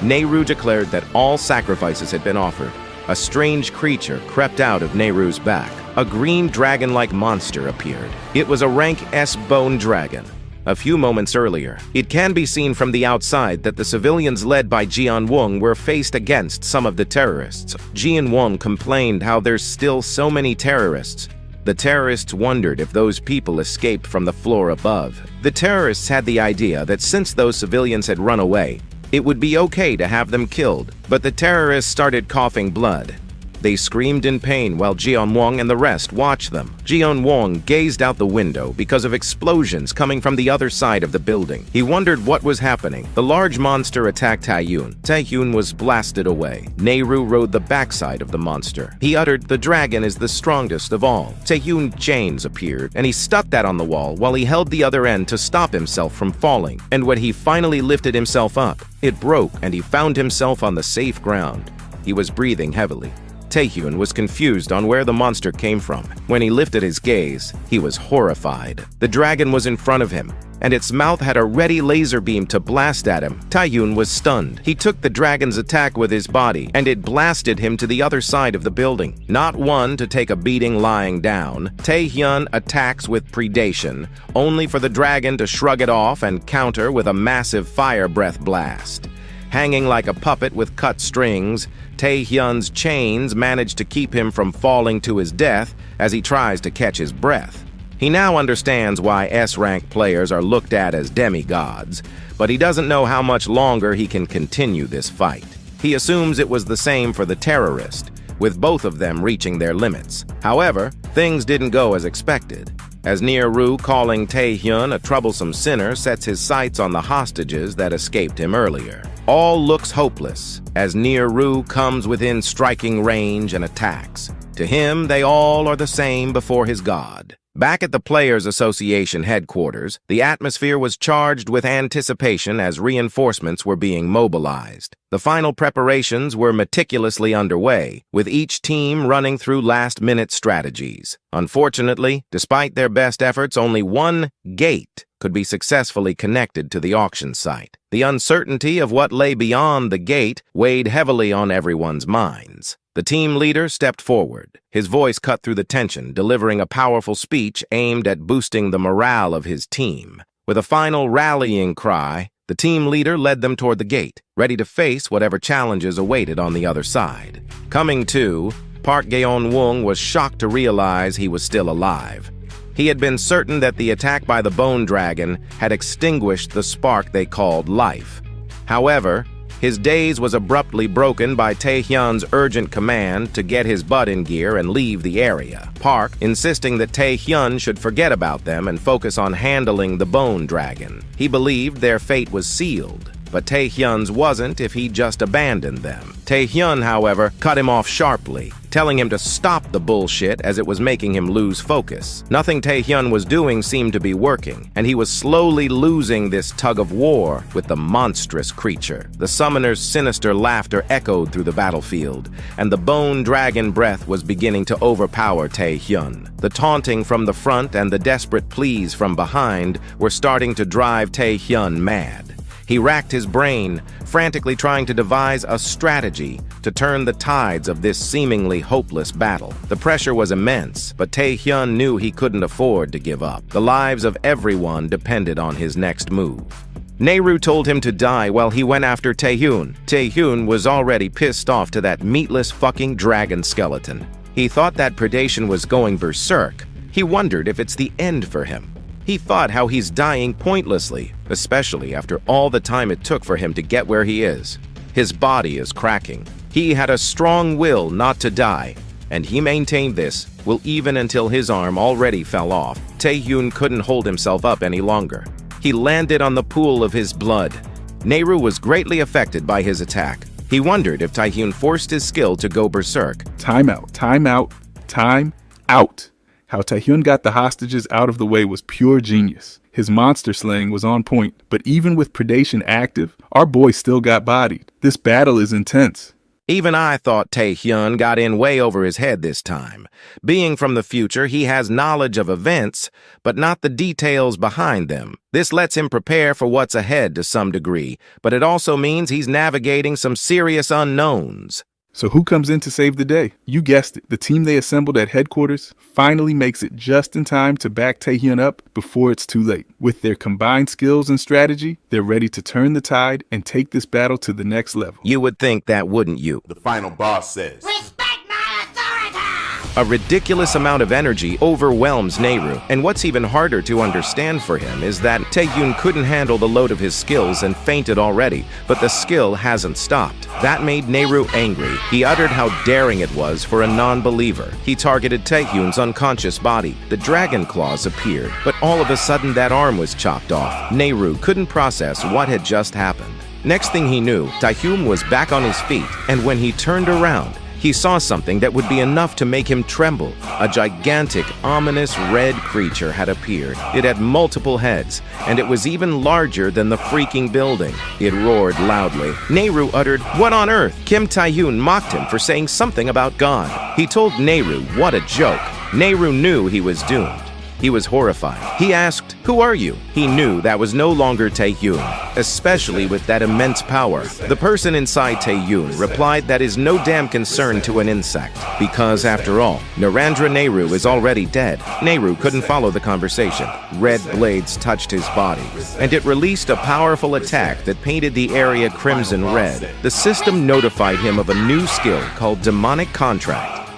Naeru declared that all sacrifices had been offered. A strange creature crept out of Naeru's back. A green dragon-like monster appeared. It was a rank S bone dragon. A few moments earlier, it can be seen from the outside that the civilians led by Jeonwon were faced against some of the terrorists. Jeonwon complained how there's still so many terrorists. The terrorists wondered if those people escaped from the floor above. The terrorists had the idea that since those civilians had run away, it would be okay to have them killed, but the terrorists started coughing blood. They screamed in pain while Jeonwon and the rest watched them. Jeonwon gazed out the window because of explosions coming from the other side of the building. He wondered what was happening. The large monster attacked Taehyun. Taehyun was blasted away. Naeru rode the backside of the monster. He uttered, "The dragon is the strongest of all." Taehyun's chains appeared, and he stuck that on the wall while he held the other end to stop himself from falling. And when he finally lifted himself up, it broke and he found himself on the safe ground. He was breathing heavily. Taehyun was confused on where the monster came from. When he lifted his gaze, he was horrified. The dragon was in front of him, and its mouth had a ready laser beam to blast at him. Taehyun was stunned. He took the dragon's attack with his body, and it blasted him to the other side of the building. Not one to take a beating lying down, Taehyun attacks with Predation, only for the dragon to shrug it off and counter with a massive fire breath blast. Hanging like a puppet with cut strings, Taehyun's chains manage to keep him from falling to his death as he tries to catch his breath. He now understands why S-rank players are looked at as demigods, but he doesn't know how much longer he can continue this fight. He assumes it was the same for the terrorist, with both of them reaching their limits. However, things didn't go as expected, as Naeru, calling Taehyun a troublesome sinner, sets his sights on the hostages that escaped him earlier. All looks hopeless as Naeru comes within striking range and attacks. To him, they all are the same before his god. Back at the Players Association headquarters, the atmosphere was charged with anticipation as reinforcements were being mobilized. The final preparations were meticulously underway, with each team running through last-minute strategies. Unfortunately, despite their best efforts, only one gate could be successfully connected to the auction site. The uncertainty of what lay beyond the gate weighed heavily on everyone's minds. The team leader stepped forward. His voice cut through the tension, delivering a powerful speech aimed at boosting the morale of his team. With a final rallying cry, the team leader led them toward the gate, ready to face whatever challenges awaited on the other side. Coming to, Park Gaeon-woong was shocked to realize he was still alive. He had been certain that the attack by the bone dragon had extinguished the spark they called life. However, His daze was abruptly broken by Taehyun's urgent command to get his butt in gear and leave the area. Park insisting that Taehyun should forget about them and focus on handling the bone dragon. He believed their fate was sealed, but Taehyun's wasn't if he just abandoned them. Taehyun, however, cut him off sharply, telling him to stop the bullshit as it was making him lose focus. Nothing Taehyun was doing seemed to be working, and he was slowly losing this tug of war with the monstrous creature. The summoner's sinister laughter echoed through the battlefield, and the bone dragon breath was beginning to overpower Taehyun. The taunting from the front and the desperate pleas from behind were starting to drive Taehyun mad. He racked his brain, frantically trying to devise a strategy to turn the tides of this seemingly hopeless battle. The pressure was immense, but Taehyun knew he couldn't afford to give up. The lives of everyone depended on his next move. Nehru told him to die while he went after Taehyun. Taehyun was already pissed off to that meatless fucking dragon skeleton. He thought that Predation was going berserk. He wondered if it's the end for him. He thought how he's dying pointlessly, especially after all the time it took for him to get where he is. His body is cracking. He had a strong will not to die, and he maintained this will even until his arm already fell off. Taehyun couldn't hold himself up any longer. He landed on the pool of his blood. Nehru was greatly affected by his attack. He wondered if Taehyun forced his skill to go berserk. Time out, time out, time out. How Taehyun got the hostages out of the way was pure genius. His monster slaying was on point, but even with Predation active, our boy still got bodied. This battle is intense. Even I thought Taehyun got in way over his head this time. Being from the future, he has knowledge of events, but not the details behind them. This lets him prepare for what's ahead to some degree, but it also means he's navigating some serious unknowns. So who comes in to save the day? You guessed it, the team they assembled at headquarters finally makes it just in time to back Taehyun up before it's too late. With their combined skills and strategy, they're ready to turn the tide and take this battle to the next level. You would think that, wouldn't you? The final boss says, "Respect my authority!" A ridiculous amount of energy overwhelms Nehru, and what's even harder to understand for him is that Taehyun couldn't handle the load of his skills and fainted already, but the skill hasn't stopped. That made Nehru angry. He uttered how daring it was for a non-believer. He targeted Taehyun's unconscious body. The dragon claws appeared, but all of a sudden that arm was chopped off. Nehru couldn't process what had just happened. Next thing he knew, Taehyun was back on his feet, and when he turned around, he saw something that would be enough to make him tremble. A gigantic, ominous red creature had appeared. It had multiple heads, and it was even larger than the freaking building. It roared loudly. Nehru uttered, "What on earth?" Kim Taehyun mocked him for saying something about God. He told Nehru what a joke. Nehru knew he was doomed. He was horrified. He asked, "Who are you?" He knew that was no longer Taehyun, especially with that immense power. The person inside Taehyun replied that is no damn concern to an insect, because after all, Narendra Nehru is already dead. Nehru couldn't follow the conversation. Red blades touched his body, and it released a powerful attack that painted the area crimson red. The system notified him of a new skill called Demonic Contract.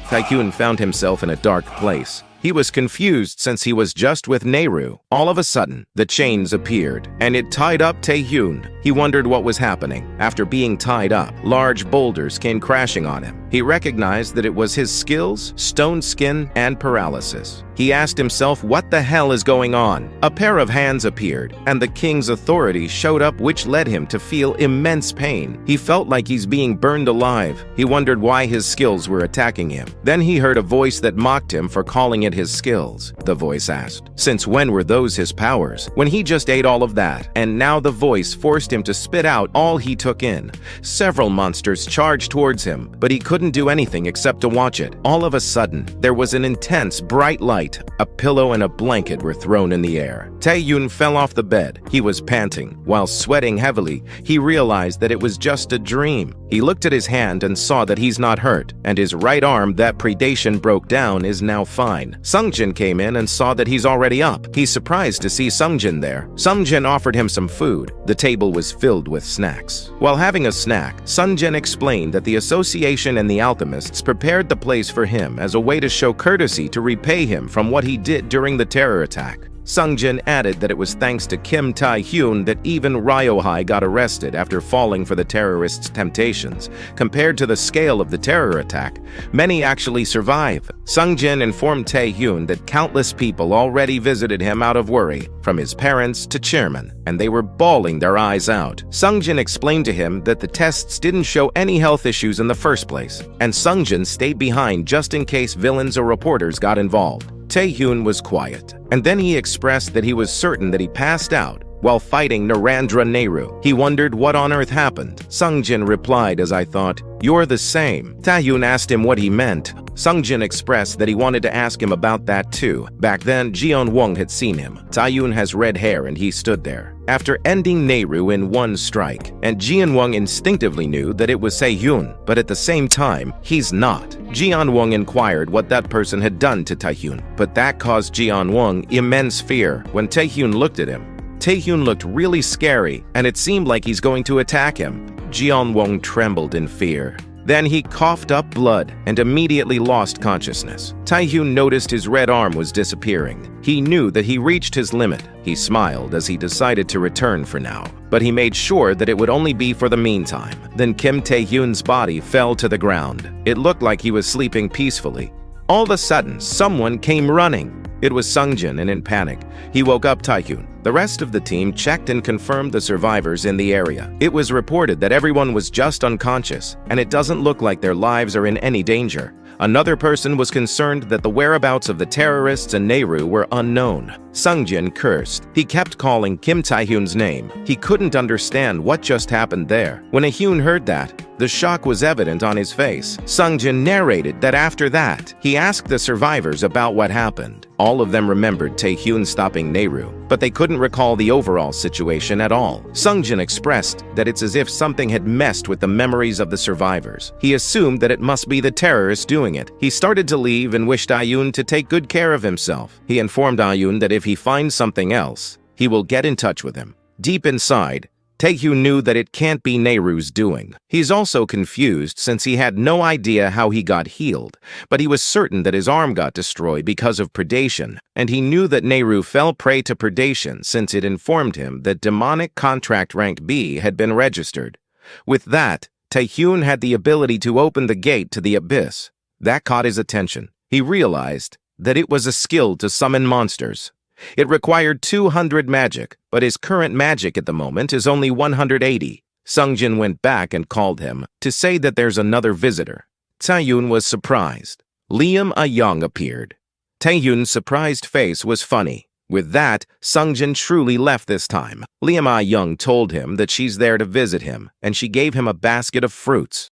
Taehyun found himself in a dark place. He was confused since he was just with Nehru. All of a sudden, the chains appeared, and it tied up Taehyun. He wondered what was happening. After being tied up, large boulders came crashing on him. He recognized that it was his skills, stone skin, and paralysis. He asked himself, what the hell is going on? A pair of hands appeared, and the king's authority showed up, which led him to feel immense pain. He felt like he's being burned alive. He wondered why his skills were attacking him. Then he heard a voice that mocked him for calling it his skills. The voice asked, since when were those his powers? When he just ate all of that, and now the voice forced him to spit out all he took in. Several monsters charged towards him, but he couldn't do anything except to watch it. All of a sudden, there was an intense, bright light. A pillow and a blanket were thrown in the air. Taehyun fell off the bed. He was panting. While sweating heavily, he realized that it was just a dream. He looked at his hand and saw that he's not hurt, and his right arm that Predation broke down is now fine. Sungjin came in and saw that he's already up. He's surprised to see Sungjin there. Sungjin offered him some food. The table was filled with snacks. While having a snack, Sungjin explained that the association and the alchemists prepared the place for him as a way to show courtesy to repay him from what he did during the terror attack. Sungjin added that it was thanks to Kim Taehyun that even Ryohei got arrested after falling for the terrorists' temptations. Compared to the scale of the terror attack, many actually survive. Sungjin informed Taehyun that countless people already visited him out of worry, from his parents to chairmen, and they were bawling their eyes out. Sungjin explained to him that the tests didn't show any health issues in the first place, and Sungjin stayed behind just in case villains or reporters got involved. Taehyun was quiet, and then he expressed that he was certain that he passed out while fighting Narendra Nehru. He wondered what on earth happened. Sungjin replied, "As I thought, you're the same." Taehyun asked him what he meant. Sungjin expressed that he wanted to ask him about that too. Back then, Jeon Wong had seen him. Taehyun has red hair and he stood there. After ending Nehru in one strike, and Jeon Wong instinctively knew that it was Taehyun, but at the same time, he's not. Jeon Wong inquired what that person had done to Taehyun, but that caused Jeon Wong immense fear. When Taehyun looked at him, Taehyun looked really scary, and it seemed like he's going to attack him. Jeon Wong trembled in fear. Then he coughed up blood and immediately lost consciousness. Taehyun noticed his red arm was disappearing. He knew that he reached his limit. He smiled as he decided to return for now, but he made sure that it would only be for the meantime. Then Kim Taehyun's body fell to the ground. It looked like he was sleeping peacefully. All of a sudden, someone came running. It was Sungjin, and in panic, he woke up Taehyun. The rest of the team checked and confirmed the survivors in the area. It was reported that everyone was just unconscious, and it doesn't look like their lives are in any danger. Another person was concerned that the whereabouts of the terrorists and Nehru were unknown. Sungjin cursed. He kept calling Kim Taehyun's name. He couldn't understand what just happened there. When Taehyun heard that, the shock was evident on his face. Sungjin narrated that after that, he asked the survivors about what happened. All of them remembered Taehyun stopping Nehru, but they couldn't recall the overall situation at all. Sungjin expressed that it's as if something had messed with the memories of the survivors. He assumed that it must be the terrorists doing it. He started to leave and wished Taehyun to take good care of himself. He informed Taehyun that if he finds something else, he will get in touch with him. Deep inside, Taehyun knew that it can't be Nehru's doing. He's also confused since he had no idea how he got healed, but he was certain that his arm got destroyed because of predation, and he knew that Nehru fell prey to predation since it informed him that demonic contract rank B had been registered. With that, Taehyun had the ability to open the gate to the abyss. That caught his attention. He realized that it was a skill to summon monsters. It required 200 magic, but his current magic at the moment is only 180. Sungjin went back and called him to say that there's another visitor. Taehyun was surprised. Liam A-young appeared. Taehyun's surprised face was funny. With that, Sungjin truly left this time. Liam A-young told him that she's there to visit him, and she gave him a basket of fruits.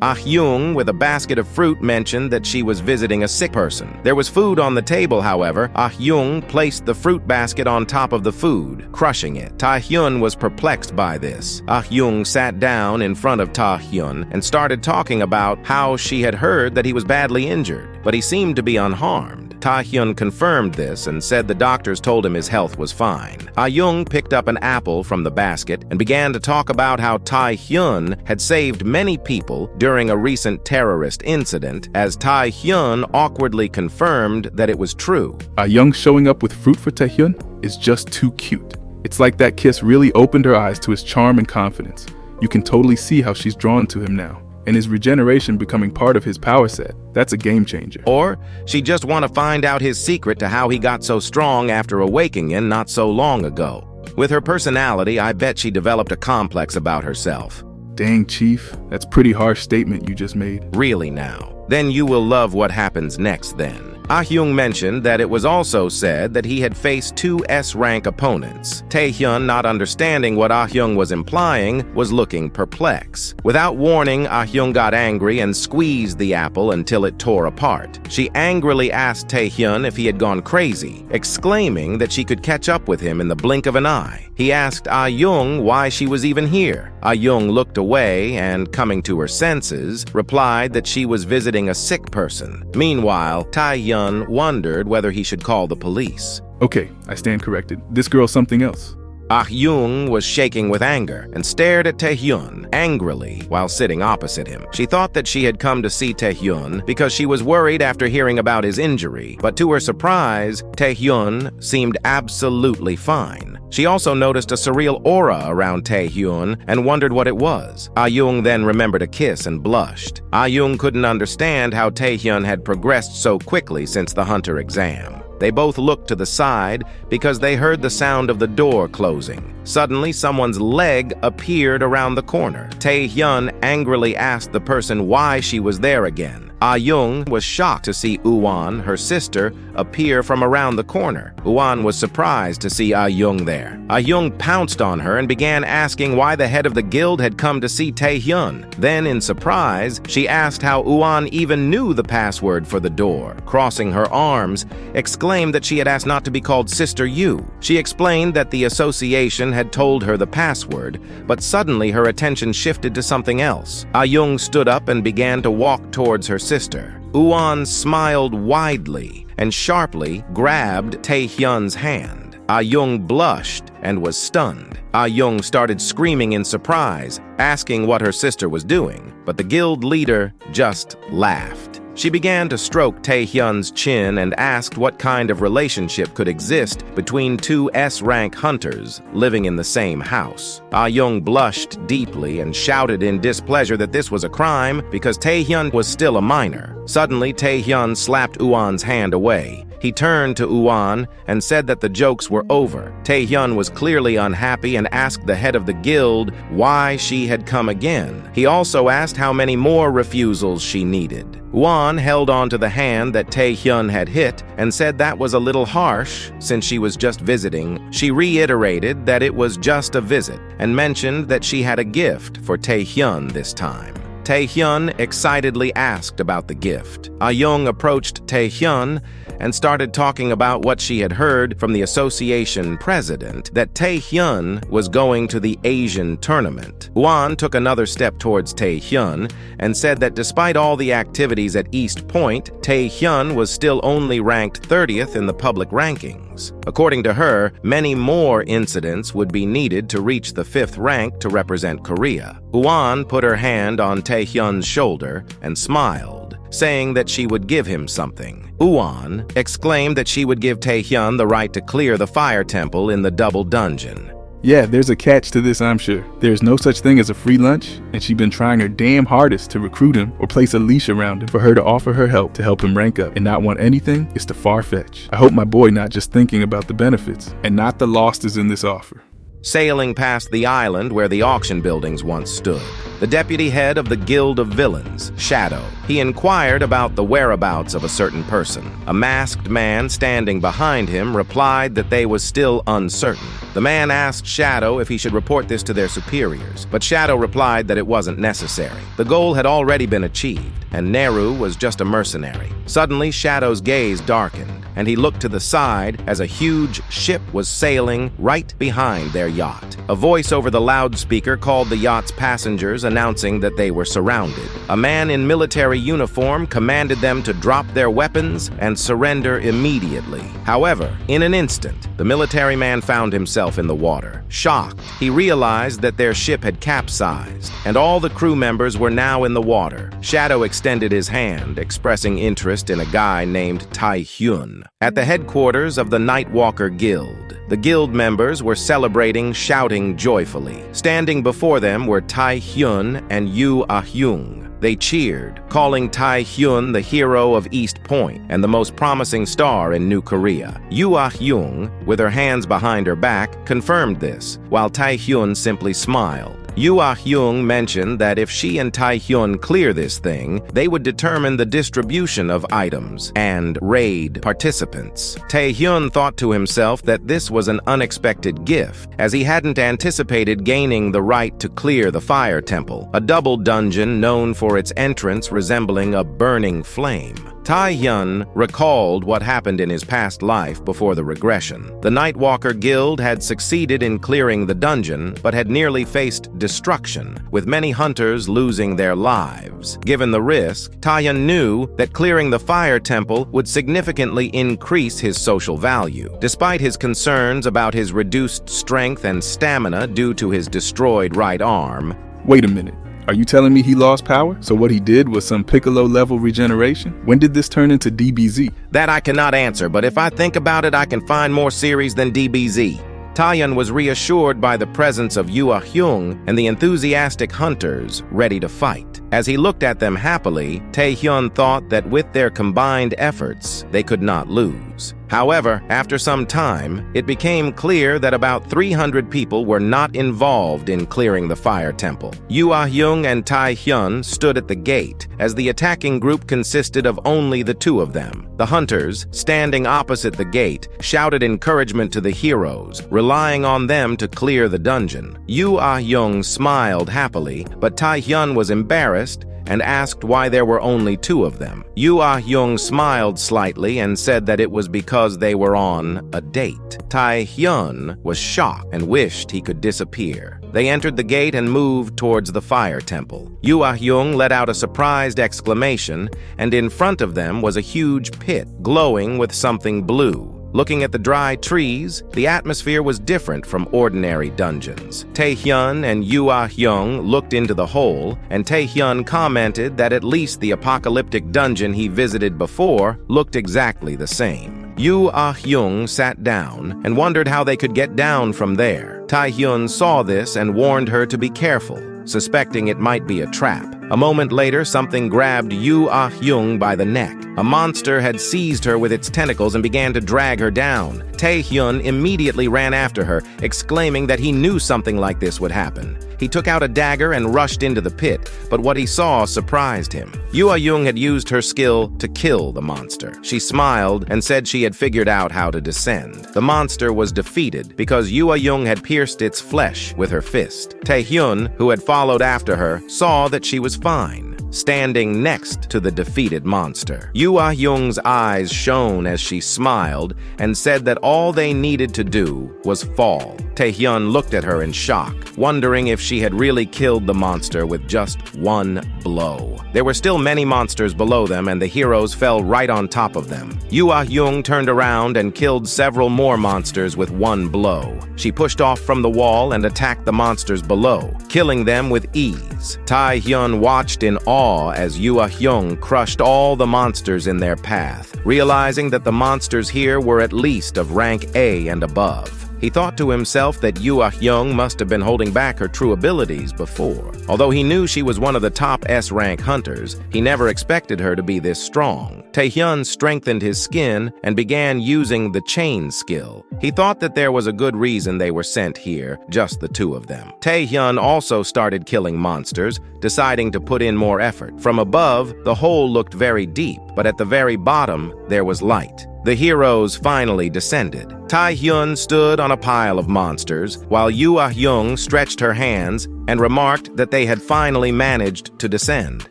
Ah-young, with a basket of fruit, mentioned that she was visiting a sick person. There was food on the table, however. Ah-young placed the fruit basket on top of the food, crushing it. Taehyun was perplexed by this. Ah-young sat down in front of Taehyun and started talking about how she had heard that he was badly injured, but he seemed to be unharmed. Taehyun confirmed this and said the doctors told him his health was fine. Ah-young picked up an apple from the basket and began to talk about how Taehyun had saved many people during a recent terrorist incident, as Taehyun awkwardly confirmed that it was true. Ah-young showing up with fruit for Taehyun is just too cute. It's like that kiss really opened her eyes to his charm and confidence. You can totally see how she's drawn to him now. And his regeneration becoming part of his power set, that's a game changer. Or she just want to find out his secret to how he got so strong after awakening not so long ago. With her personality, I bet she developed a complex about herself. Dang, Chief, that's pretty harsh statement you just made. Really now? Then you will love what happens next then. Ah-young mentioned that it was also said that he had faced 2 S-rank opponents. Taehyun, not understanding what Ah-young was implying, was looking perplexed. Without warning, Ah-young got angry and squeezed the apple until it tore apart. She angrily asked Taehyun if he had gone crazy, exclaiming that she could catch up with him in the blink of an eye. He asked Ah-young why she was even here. Ah-young looked away and, coming to her senses, replied that she was visiting a sick person. Meanwhile, Taehyun wondered whether he should call the police. Okay, I stand corrected. This girl's something else. Ah-young was shaking with anger and stared at Taehyun angrily while sitting opposite him. She thought that she had come to see Taehyun because she was worried after hearing about his injury, but to her surprise, Taehyun seemed absolutely fine. She also noticed a surreal aura around Taehyun and wondered what it was. Ah-young then remembered a kiss and blushed. Ah-young couldn't understand how Taehyun had progressed so quickly since the hunter exam. They both looked to the side because they heard the sound of the door closing. Suddenly, someone's leg appeared around the corner. Taehyun angrily asked the person why she was there again. Ah-young was shocked to see Uwan, her sister, appear from around the corner. Uwan was surprised to see Ah-young there. Ah-young pounced on her and began asking why the head of the guild had come to see Taehyun. Then, in surprise, she asked how Uwan even knew the password for the door. Crossing her arms, exclaimed that she had asked not to be called Sister Yu. She explained that the association had told her the password, but suddenly her attention shifted to something else. Ah-young stood up and began to walk towards her sister. Uwan smiled widely and sharply grabbed Taehyun's hand. Ah-young blushed and was stunned. Ah-young started screaming in surprise, asking what her sister was doing, but the guild leader just laughed. She began to stroke Taehyun's chin and asked what kind of relationship could exist between two S-rank hunters living in the same house. Ah-young blushed deeply and shouted in displeasure that this was a crime because Taehyun was still a minor. Suddenly, Taehyun slapped Uwan's hand away. He turned to Uwan and said that the jokes were over. Taehyun was clearly unhappy and asked the head of the guild why she had come again. He also asked how many more refusals she needed. Uwan held on to the hand that Taehyun had hit and said that was a little harsh since she was just visiting. She reiterated that it was just a visit and mentioned that she had a gift for Taehyun this time. Taehyun excitedly asked about the gift. Ah-young approached Taehyun and started talking about what she had heard from the association president, that Taehyun was going to the Asian tournament. Uwan took another step towards Taehyun and said that despite all the activities at East Point, Taehyun was still only ranked 30th in the public rankings. According to her, many more incidents would be needed to reach the 5th rank to represent Korea. Uwan put her hand on Taehyun's shoulder and smiled, saying that she would give him something. Uwan exclaimed that she would give Taehyun the right to clear the fire temple in the double dungeon. Yeah, there's a catch to this, I'm sure. There's no such thing as a free lunch, and she's been trying her damn hardest to recruit him or place a leash around him for her to offer her help to help him rank up, and not want anything is to far-fetch. I hope my boy not just thinking about the benefits, and not the losses in this offer. Sailing past the island where the auction buildings once stood, the deputy head of the Guild of Villains, Shadow, he inquired about the whereabouts of a certain person. A masked man standing behind him replied that they was still uncertain. The man asked Shadow if he should report this to their superiors, but Shadow replied that it wasn't necessary. The goal had already been achieved, and Neru was just a mercenary. Suddenly, Shadow's gaze darkened, and he looked to the side as a huge ship was sailing right behind their yacht. A voice over the loudspeaker called the yacht's passengers, announcing that they were surrounded. A man in military uniform commanded them to drop their weapons and surrender immediately. However, in an instant, the military man found himself in the water. Shocked, he realized that their ship had capsized, and all the crew members were now in the water. Shadow extended his hand, expressing interest in a guy named Taehyun. At the headquarters of the Nightwalker Guild, the guild members were celebrating, shouting joyfully. Standing before them were Taehyun and Yu Ah-young. They cheered, calling Taehyun the hero of East Point and the most promising star in New Korea. Yu Ah-young, with her hands behind her back, confirmed this, while Taehyun simply smiled. Yu Ah-young mentioned that if she and Taehyun clear this thing, they would determine the distribution of items and raid participants. Taehyun thought to himself that this was an unexpected gift, as he hadn't anticipated gaining the right to clear the fire temple, a double dungeon known for its entrance resembling a burning flame. Taehyun recalled what happened in his past life before the regression. The Nightwalker Guild had succeeded in clearing the dungeon, but had nearly faced destruction, with many hunters losing their lives. Given the risk, Taehyun knew that clearing the fire temple would significantly increase his social value. Despite his concerns about his reduced strength and stamina due to his destroyed right arm. Wait a minute. Are you telling me he lost power? So what he did was some Piccolo-level regeneration? When did this turn into DBZ? That I cannot answer, but if I think about it, I can find more series than DBZ. Taehyun was reassured by the presence of Taehyun and the enthusiastic hunters ready to fight. As he looked at them happily, Taehyun thought that with their combined efforts, they could not lose. However, after some time, it became clear that about 300 people were not involved in clearing the fire temple. Taehyun and Taehyun stood at the gate, as the attacking group consisted of only the two of them. The hunters, standing opposite the gate, shouted encouragement to the heroes, relying on them to clear the dungeon. Taehyun smiled happily, but Taehyun was embarrassed and asked why there were only two of them. Taehyun smiled slightly and said that it was because they were on a date. Taehyun was shocked and wished he could disappear. They entered the gate and moved towards the fire temple. Taehyun let out a surprised exclamation, and in front of them was a huge pit, glowing with something blue. Looking at the dry trees, the atmosphere was different from ordinary dungeons. Taehyun and Taehyun looked into the hole, and Taehyun commented that at least the apocalyptic dungeon he visited before looked exactly the same. Taehyun sat down and wondered how they could get down from there. Taehyun saw this and warned her to be careful, suspecting it might be a trap. A moment later, something grabbed Taehyun by the neck. A monster had seized her with its tentacles and began to drag her down. Taehyun immediately ran after her, exclaiming that he knew something like this would happen. He took out a dagger and rushed into the pit, but what he saw surprised him. Taehyun had used her skill to kill the monster. She smiled and said she had figured out how to descend. The monster was defeated because Taehyun had pierced its flesh with her fist. Taehyun, who had followed after her, saw that she was fine, standing next to the defeated monster. Taehyun's eyes shone as she smiled and said that all they needed to do was fall. Taehyun looked at her in shock, wondering if she had really killed the monster with just one blow. There were still many monsters below them, and the heroes fell right on top of them. Taehyun turned around and killed several more monsters with one blow. She pushed off from the wall and attacked the monsters below, killing them with ease. Taehyun watched in awe as Taehyun crushed all the monsters in their path, realizing that the monsters here were at least of rank A and above. He thought to himself that Taehyun must have been holding back her true abilities before. Although he knew she was one of the top S-rank hunters, he never expected her to be this strong. Taehyun strengthened his skin and began using the chain skill. He thought that there was a good reason they were sent here, just the two of them. Taehyun also started killing monsters, deciding to put in more effort. From above, the hole looked very deep, but at the very bottom, there was light. The heroes finally descended. Taehyun stood on a pile of monsters, while Taehyun stretched her hands and remarked that they had finally managed to descend.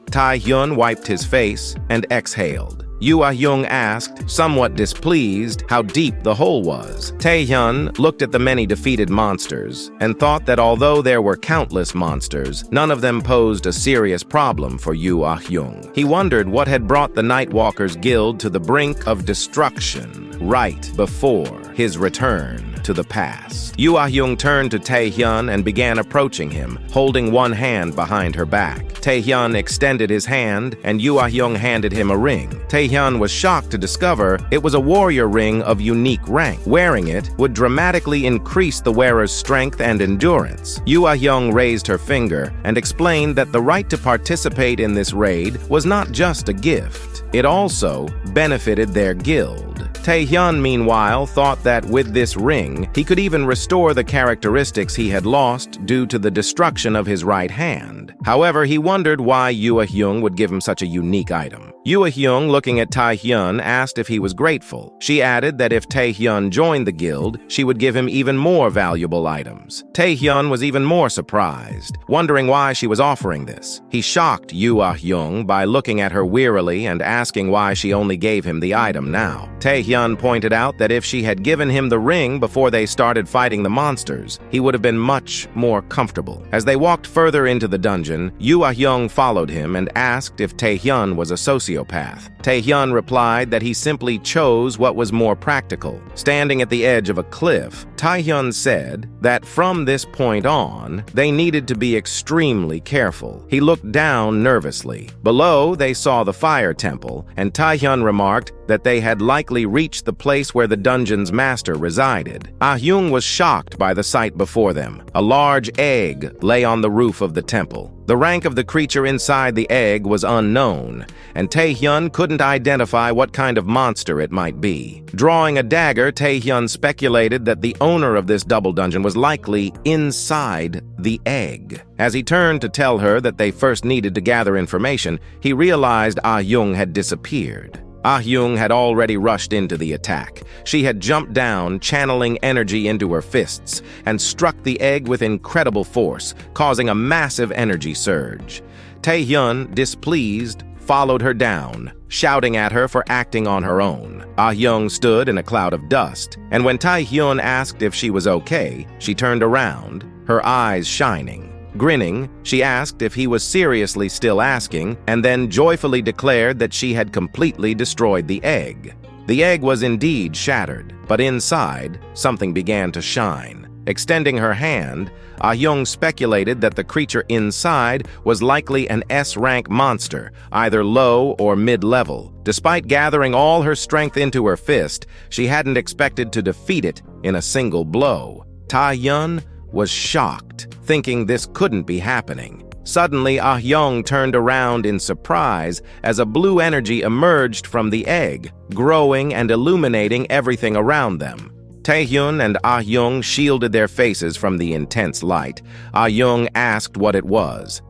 Taehyun wiped his face and exhaled. Taehyun asked, somewhat displeased, how deep the hole was. Taehyun looked at the many defeated monsters and thought that although there were countless monsters, none of them posed a serious problem for Taehyun. He wondered what had brought the Nightwalkers Guild to the brink of destruction right before his return to the past. Taehyun turned to Taehyun and began approaching him, holding one hand behind her back. Taehyun extended his hand, and Taehyun handed him a ring. Taehyun was shocked to discover it was a warrior ring of unique rank. Wearing it would dramatically increase the wearer's strength and endurance. Taehyun raised her finger and explained that the right to participate in this raid was not just a gift. It also benefited their guild. Taehyun, meanwhile, thought that with this ring, he could even restore the characteristics he had lost due to the destruction of his right hand. However, he wondered why Hyung would give him such a unique item. Hyung, looking at Taehyun, asked if he was grateful. She added that if Taehyun joined the guild, she would give him even more valuable items. Taehyun was even more surprised, wondering why she was offering this. He shocked Hyung by looking at her wearily and asking why she only gave him the item now. Taehyun pointed out that if she had given him the ring before they started fighting the monsters, he would have been much more comfortable. As they walked further into the dungeon, Hyung followed him and asked if Taehyun was a sociopath. Taehyun replied that he simply chose what was more practical. Standing at the edge of a cliff, Taehyun said that from this point on, they needed to be extremely careful. He looked down nervously. Below, they saw the fire temple, and Taehyun remarked that they had likely reached the place where the dungeon's master resided. Hyung was shocked by the sight before them. A large egg lay on the roof of the temple. The rank of the creature inside the egg was unknown, and Taehyun couldn't identify what kind of monster it might be. Drawing a dagger, Taehyun speculated that the owner of this double dungeon was likely inside the egg. As he turned to tell her that they first needed to gather information, he realized Hyung had disappeared. Hyung had already rushed into the attack. She had jumped down, channeling energy into her fists, and struck the egg with incredible force, causing a massive energy surge. Taehyun, displeased, followed her down, shouting at her for acting on her own. Hyung stood in a cloud of dust, and when Taehyun asked if she was okay, she turned around, her eyes shining. Grinning, she asked if he was seriously still asking, and then joyfully declared that she had completely destroyed the egg. The egg was indeed shattered, but inside, something began to shine. Extending her hand, Hyung speculated that the creature inside was likely an S-rank monster, either low or mid-level. Despite gathering all her strength into her fist, she hadn't expected to defeat it in a single blow. Taehyun was shocked, thinking this couldn't be happening. Suddenly, Hyung turned around in surprise as a blue energy emerged from the egg, growing and illuminating everything around them. Taehyun and Hyung shielded their faces from the intense light. Hyung asked what it was.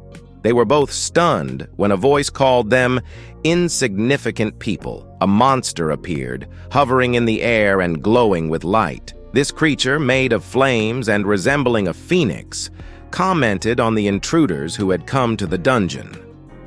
They were both stunned when a voice called them insignificant people. A monster appeared, hovering in the air and glowing with light. This creature, made of flames and resembling a phoenix, commented on the intruders who had come to the dungeon.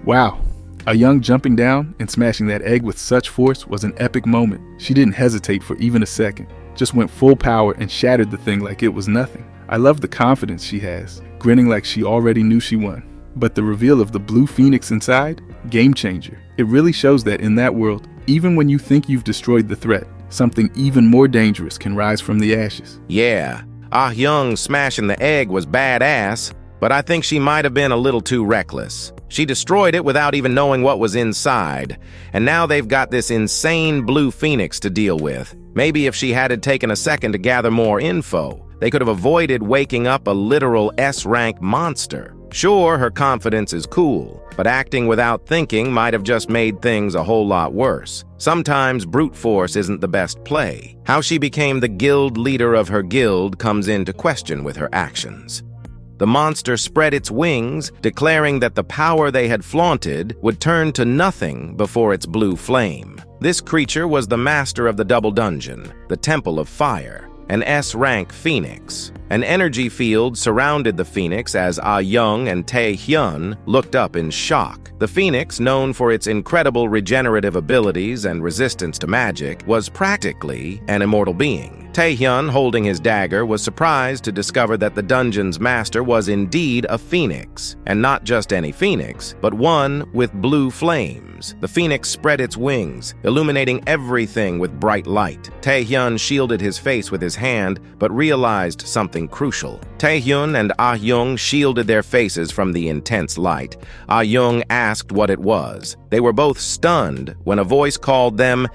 Wow. Hyung jumping down and smashing that egg with such force was an epic moment. She didn't hesitate for even a second, just went full power and shattered the thing like it was nothing. I love the confidence she has, grinning like she already knew she won. But the reveal of the blue phoenix inside, game changer. It really shows that in that world, even when you think you've destroyed the threat, something even more dangerous can rise from the ashes. Yeah, Hyung smashing the egg was badass, but I think she might have been a little too reckless. She destroyed it without even knowing what was inside, and now they've got this insane blue phoenix to deal with. Maybe if she had taken a second to gather more info, they could have avoided waking up a literal S-rank monster. Sure, her confidence is cool, but acting without thinking might have just made things a whole lot worse. Sometimes brute force isn't the best play. How she became the guild leader of her guild comes into question with her actions. The monster spread its wings, declaring that the power they had flaunted would turn to nothing before its blue flame. This creature was the master of the double dungeon, the Temple of Fire, an S-rank phoenix. An energy field surrounded the phoenix as Hyung and Taehyun looked up in shock. The phoenix, known for its incredible regenerative abilities and resistance to magic, was practically an immortal being. Taehyun, holding his dagger, was surprised to discover that the dungeon's master was indeed a phoenix, and not just any phoenix, but one with blue flames. The phoenix spread its wings, illuminating everything with bright light. Taehyun shielded his face with his hand, but realized something crucial. Taehyun and Hyung shielded their faces from the intense light. Hyung asked what it was. They were both stunned when a voice called them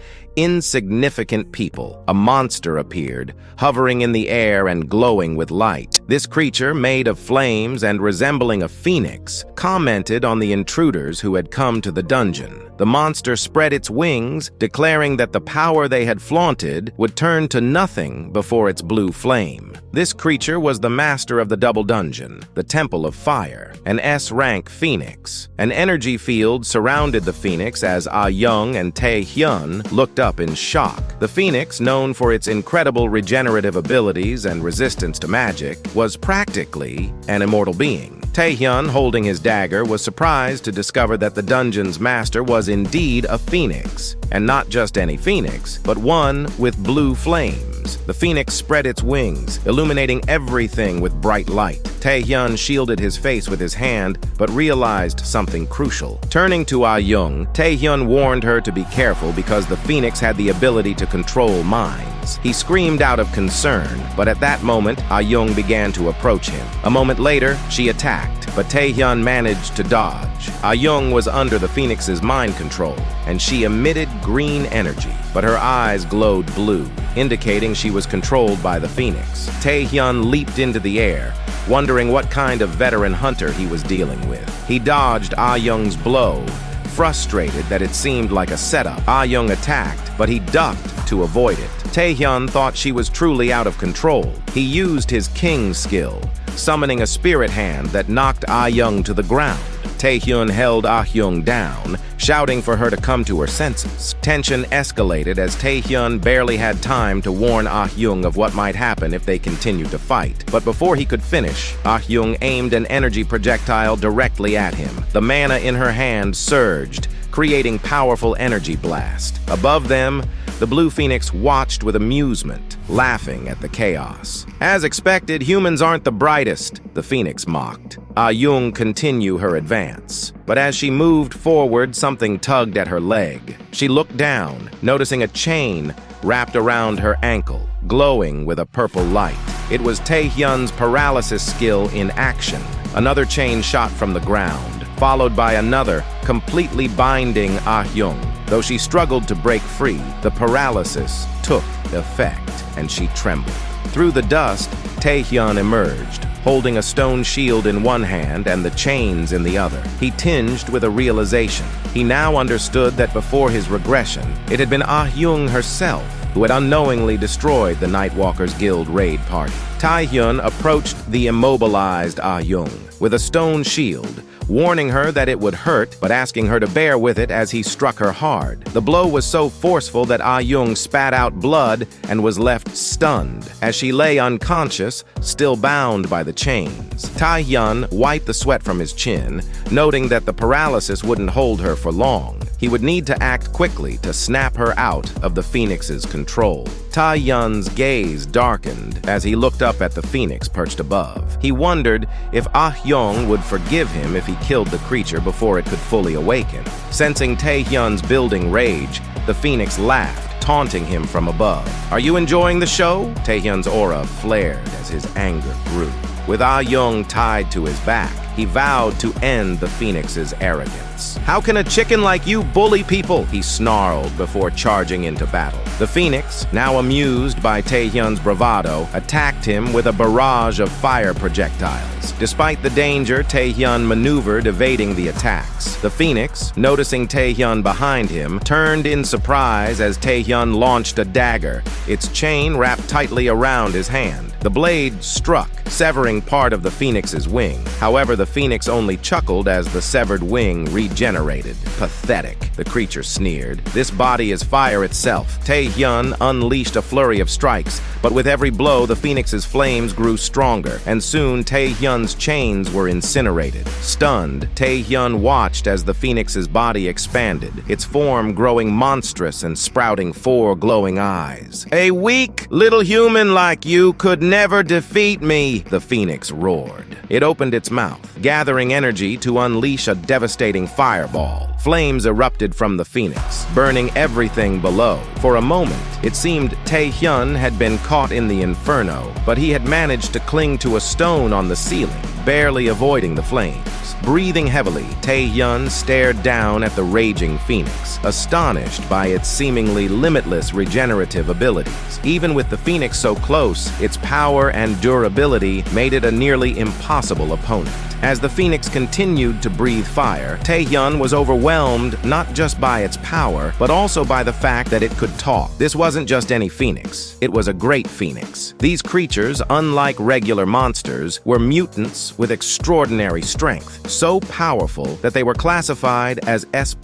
insignificant people. A monster appeared, hovering in the air and glowing with light. This creature, made of flames and resembling a phoenix, commented on the intruders who had come to the dungeon. The monster spread its wings, declaring that the power they had flaunted would turn to nothing before its blue flame. This creature was the master of the double dungeon, the Temple of Fire, an S-rank phoenix. An energy field surrounded the phoenix as Ah-young and Taehyun looked up in shock. The phoenix, known for its incredible regenerative abilities and resistance to magic, was practically an immortal being. Taehyun, holding his dagger, was surprised to discover that the dungeon's master was indeed a phoenix, and not just any phoenix, but one with blue flames. The phoenix spread its wings, illuminating everything with bright light. Taehyun shielded his face with his hand, but realized something crucial. Turning to Ah-young, Taehyun warned her to be careful because the phoenix had the ability to control minds. He screamed out of concern, but at that moment, Ah-young began to approach him. A moment later, she attacked, but Taehyun managed to dodge. Ah-young was under the phoenix's mind control, and she emitted green energy, but her eyes glowed blue, indicating she was controlled by the phoenix. Taehyun leaped into the air, wondering what kind of veteran hunter he was dealing with. He dodged Ah-young's blow, frustrated that it seemed like a setup. Ah-young attacked, but he ducked to avoid it. Taehyun thought she was truly out of control. He used his king skill, summoning a spirit hand that knocked Ah-young to the ground. Taehyun held Ah-young down, shouting for her to come to her senses. Tension escalated as Taehyun barely had time to warn Ah-young of what might happen if they continued to fight. But before he could finish, Ah-young aimed an energy projectile directly at him. The mana in her hand surged, creating powerful energy blast. Above them, the Blue Phoenix watched with amusement, laughing at the chaos. As expected, humans aren't the brightest, the Phoenix mocked. Ah-young continued her advance. But as she moved forward, something tugged at her leg. She looked down, noticing a chain wrapped around her ankle, glowing with a purple light. It was Taehyun's paralysis skill in action. Another chain shot from the ground, followed by another, completely binding Ah-young. Though she struggled to break free, the paralysis took effect, and she trembled. Through the dust, Taehyun emerged, holding a stone shield in one hand and the chains in the other. He tinged with a realization. He now understood that before his regression, it had been Ah-young herself who had unknowingly destroyed the Nightwalkers Guild raid party. Taehyun approached the immobilized Ah-young with a stone shield, warning her that it would hurt, but asking her to bear with it as he struck her hard. The blow was so forceful that Ah-young spat out blood and was left stunned, as she lay unconscious, still bound by the chains. Taehyun wiped the sweat from his chin, noting that the paralysis wouldn't hold her for long. He would need to act quickly to snap her out of the Phoenix's control. Taehyun's gaze darkened as he looked up at the Phoenix perched above. He wondered if Ah-young would forgive him if he killed the creature before it could fully awaken. Sensing Taehyun's building rage, the Phoenix laughed, taunting him from above. "Are you enjoying the show?" Taehyun's aura flared as his anger grew. With Ah-young tied to his back, he vowed to end the Phoenix's arrogance. "How can a chicken like you bully people?" he snarled before charging into battle. The Phoenix, now amused by Taehyun's bravado, attacked him with a barrage of fire projectiles. Despite the danger, Taehyun maneuvered, evading the attacks. The Phoenix, noticing Taehyun behind him, turned in surprise as Taehyun launched a dagger, its chain wrapped tightly around his hand. The blade struck, severing part of the Phoenix's wing. However, the Phoenix only chuckled as the severed wing regenerated. "Pathetic," the creature sneered. "This body is fire itself." Taehyun unleashed a flurry of strikes, but with every blow, the Phoenix's flames grew stronger, and soon Taehyun's chains were incinerated. Stunned, Taehyun watched as the Phoenix's body expanded, its form growing monstrous and sprouting 4 glowing eyes. "A weak little human like you could never defeat me," the Phoenix roared. It opened its mouth, gathering energy to unleash a devastating fireball. Flames erupted from the Phoenix, burning everything below. For a moment, it seemed Taehyun had been caught in the inferno, but he had managed to cling to a stone on the ceiling. barely avoiding the flames. Breathing heavily, Taehyun stared down at the raging phoenix, astonished by its seemingly limitless regenerative abilities. Even with the phoenix so close, its power and durability made it a nearly impossible opponent. As the phoenix continued to breathe fire, Taehyun was overwhelmed not just by its power, but also by the fact that it could talk. This wasn't just any phoenix. It was a great phoenix. These creatures, unlike regular monsters, were mutants with extraordinary strength, so powerful that they were classified as S+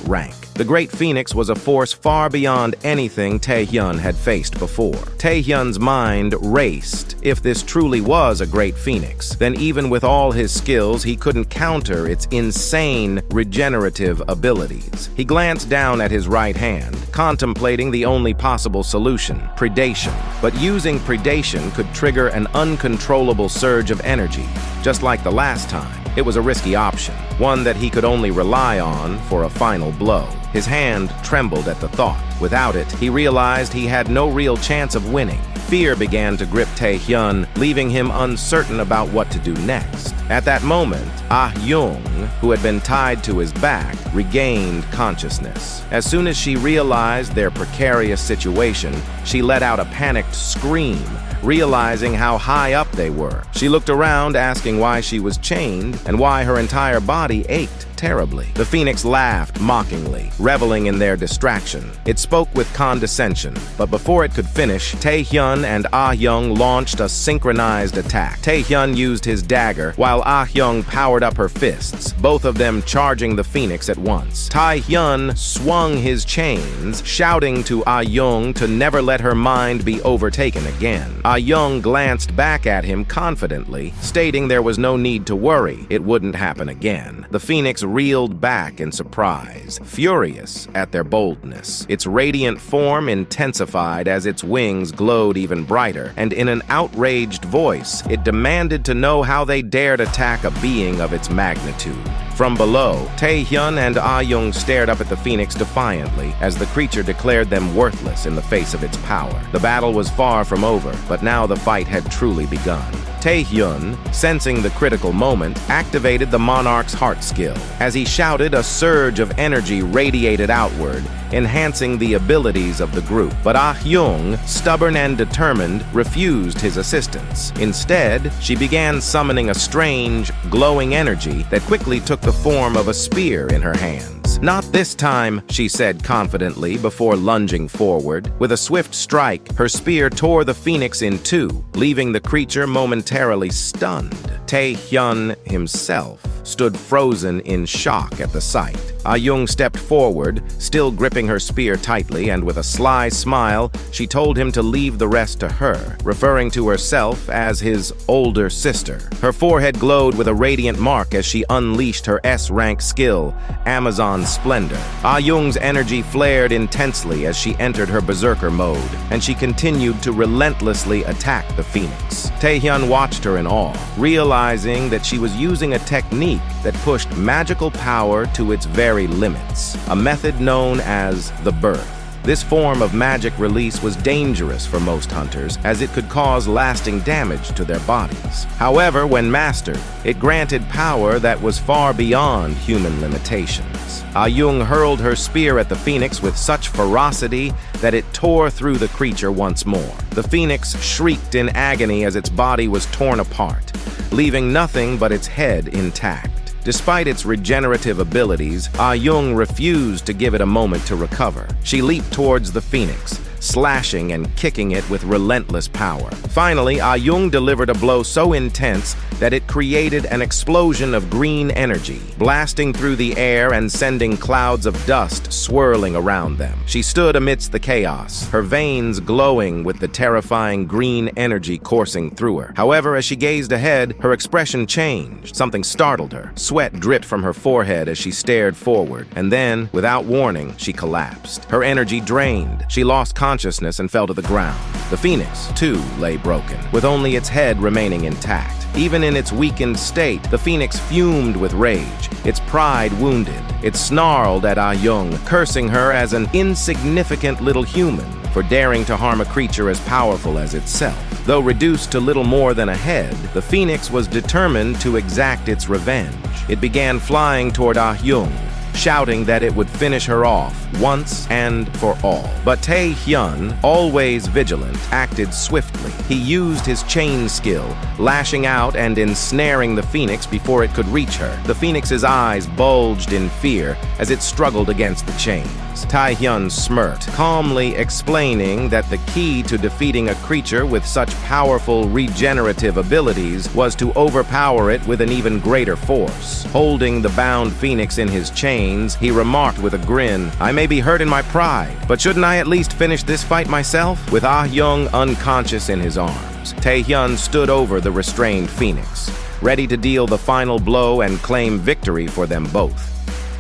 rank. The Great Phoenix was a force far beyond anything Taehyun had faced before. Taehyun's mind raced. If this truly was a Great Phoenix, then even with all his skills, he couldn't counter its insane regenerative abilities. He glanced down at his right hand, contemplating the only possible solution, Predation. But using Predation could trigger an uncontrollable surge of energy, just like the last time. It was a risky option, one that he could only rely on for a final blow. His hand trembled at the thought. Without it, he realized he had no real chance of winning. Fear began to grip Taehyun, leaving him uncertain about what to do next. At that moment, Ah-young, who had been tied to his back, regained consciousness. As soon as she realized their precarious situation, she let out a panicked scream, realizing how high up they were. She looked around, asking why she was chained and why her entire body ached terribly. The phoenix laughed mockingly, reveling in their distraction. It spoke with condescension, but before it could finish, Taehyun and Ah-young launched a synchronized attack. Taehyun used his dagger, while Ah-young powered up her fists, both of them charging the phoenix at once. Taehyun swung his chains, shouting to Ah-young to never let her mind be overtaken again. Ah-young glanced back at him confidently, stating there was no need to worry, it wouldn't happen again. The phoenix reeled back in surprise, furious at their boldness. Its radiant form intensified as its wings glowed even brighter, and in an outraged voice, it demanded to know how they dared attack a being of its magnitude. From below, Taehyun and Ah-young stared up at the phoenix defiantly as the creature declared them worthless in the face of its power. The battle was far from over, but now the fight had truly begun. Taehyun, sensing the critical moment, activated the monarch's heart skill. As he shouted, a surge of energy radiated outward, enhancing the abilities of the group. But Ah-young, stubborn and determined, refused his assistance. Instead, she began summoning a strange, glowing energy that quickly took the form of a spear in her hands. "Not this time," she said confidently before lunging forward. With a swift strike, her spear tore the phoenix in two, leaving the creature momentarily stunned. Taehyun himself stood frozen in shock at the sight. Ah-young stepped forward, still gripping her spear tightly, and with a sly smile, she told him to leave the rest to her, referring to herself as his older sister. Her forehead glowed with a radiant mark as she unleashed her S-rank skill, Amazon Splendor. Ah-young's energy flared intensely as she entered her berserker mode, and she continued to relentlessly attack the phoenix. Taehyun watched her in awe, realizing that she was using a technique that pushed magical power to its very limits, a method known as the birth. This form of magic release was dangerous for most hunters, as it could cause lasting damage to their bodies. However, when mastered, it granted power that was far beyond human limitations. Ah-young hurled her spear at the phoenix with such ferocity that it tore through the creature once more. The phoenix shrieked in agony as its body was torn apart, leaving nothing but its head intact. Despite its regenerative abilities, Ah-young refused to give it a moment to recover. She leaped towards the phoenix, slashing and kicking it with relentless power. Finally, Ah-young delivered a blow so intense that it created an explosion of green energy, blasting through the air and sending clouds of dust swirling around them. She stood amidst the chaos, her veins glowing with the terrifying green energy coursing through her. However, as she gazed ahead, her expression changed. Something startled her. Sweat dripped from her forehead as she stared forward, and then, without warning, she collapsed. Her energy drained. She lost consciousness consciousness and fell to the ground. The phoenix, too, lay broken, with only its head remaining intact. Even in its weakened state, the phoenix fumed with rage, its pride wounded. It snarled at Ah-Young, cursing her as an insignificant little human for daring to harm a creature as powerful as itself. Though reduced to little more than a head, the phoenix was determined to exact its revenge. It began flying toward Ah-Young, shouting that it would finish her off once and for all. But Taehyun, always vigilant, acted swiftly. He used his chain skill, lashing out and ensnaring the phoenix before it could reach her. The phoenix's eyes bulged in fear as it struggled against the chains. Taehyun smirked, calmly explaining that the key to defeating a creature with such powerful regenerative abilities was to overpower it with an even greater force. Holding the bound phoenix in his chains, he remarked with a grin, "I may be hurt in my pride, but shouldn't I at least finish this fight myself?" With Ah-Young unconscious in his arms, Taehyun stood over the restrained phoenix, ready to deal the final blow and claim victory for them both.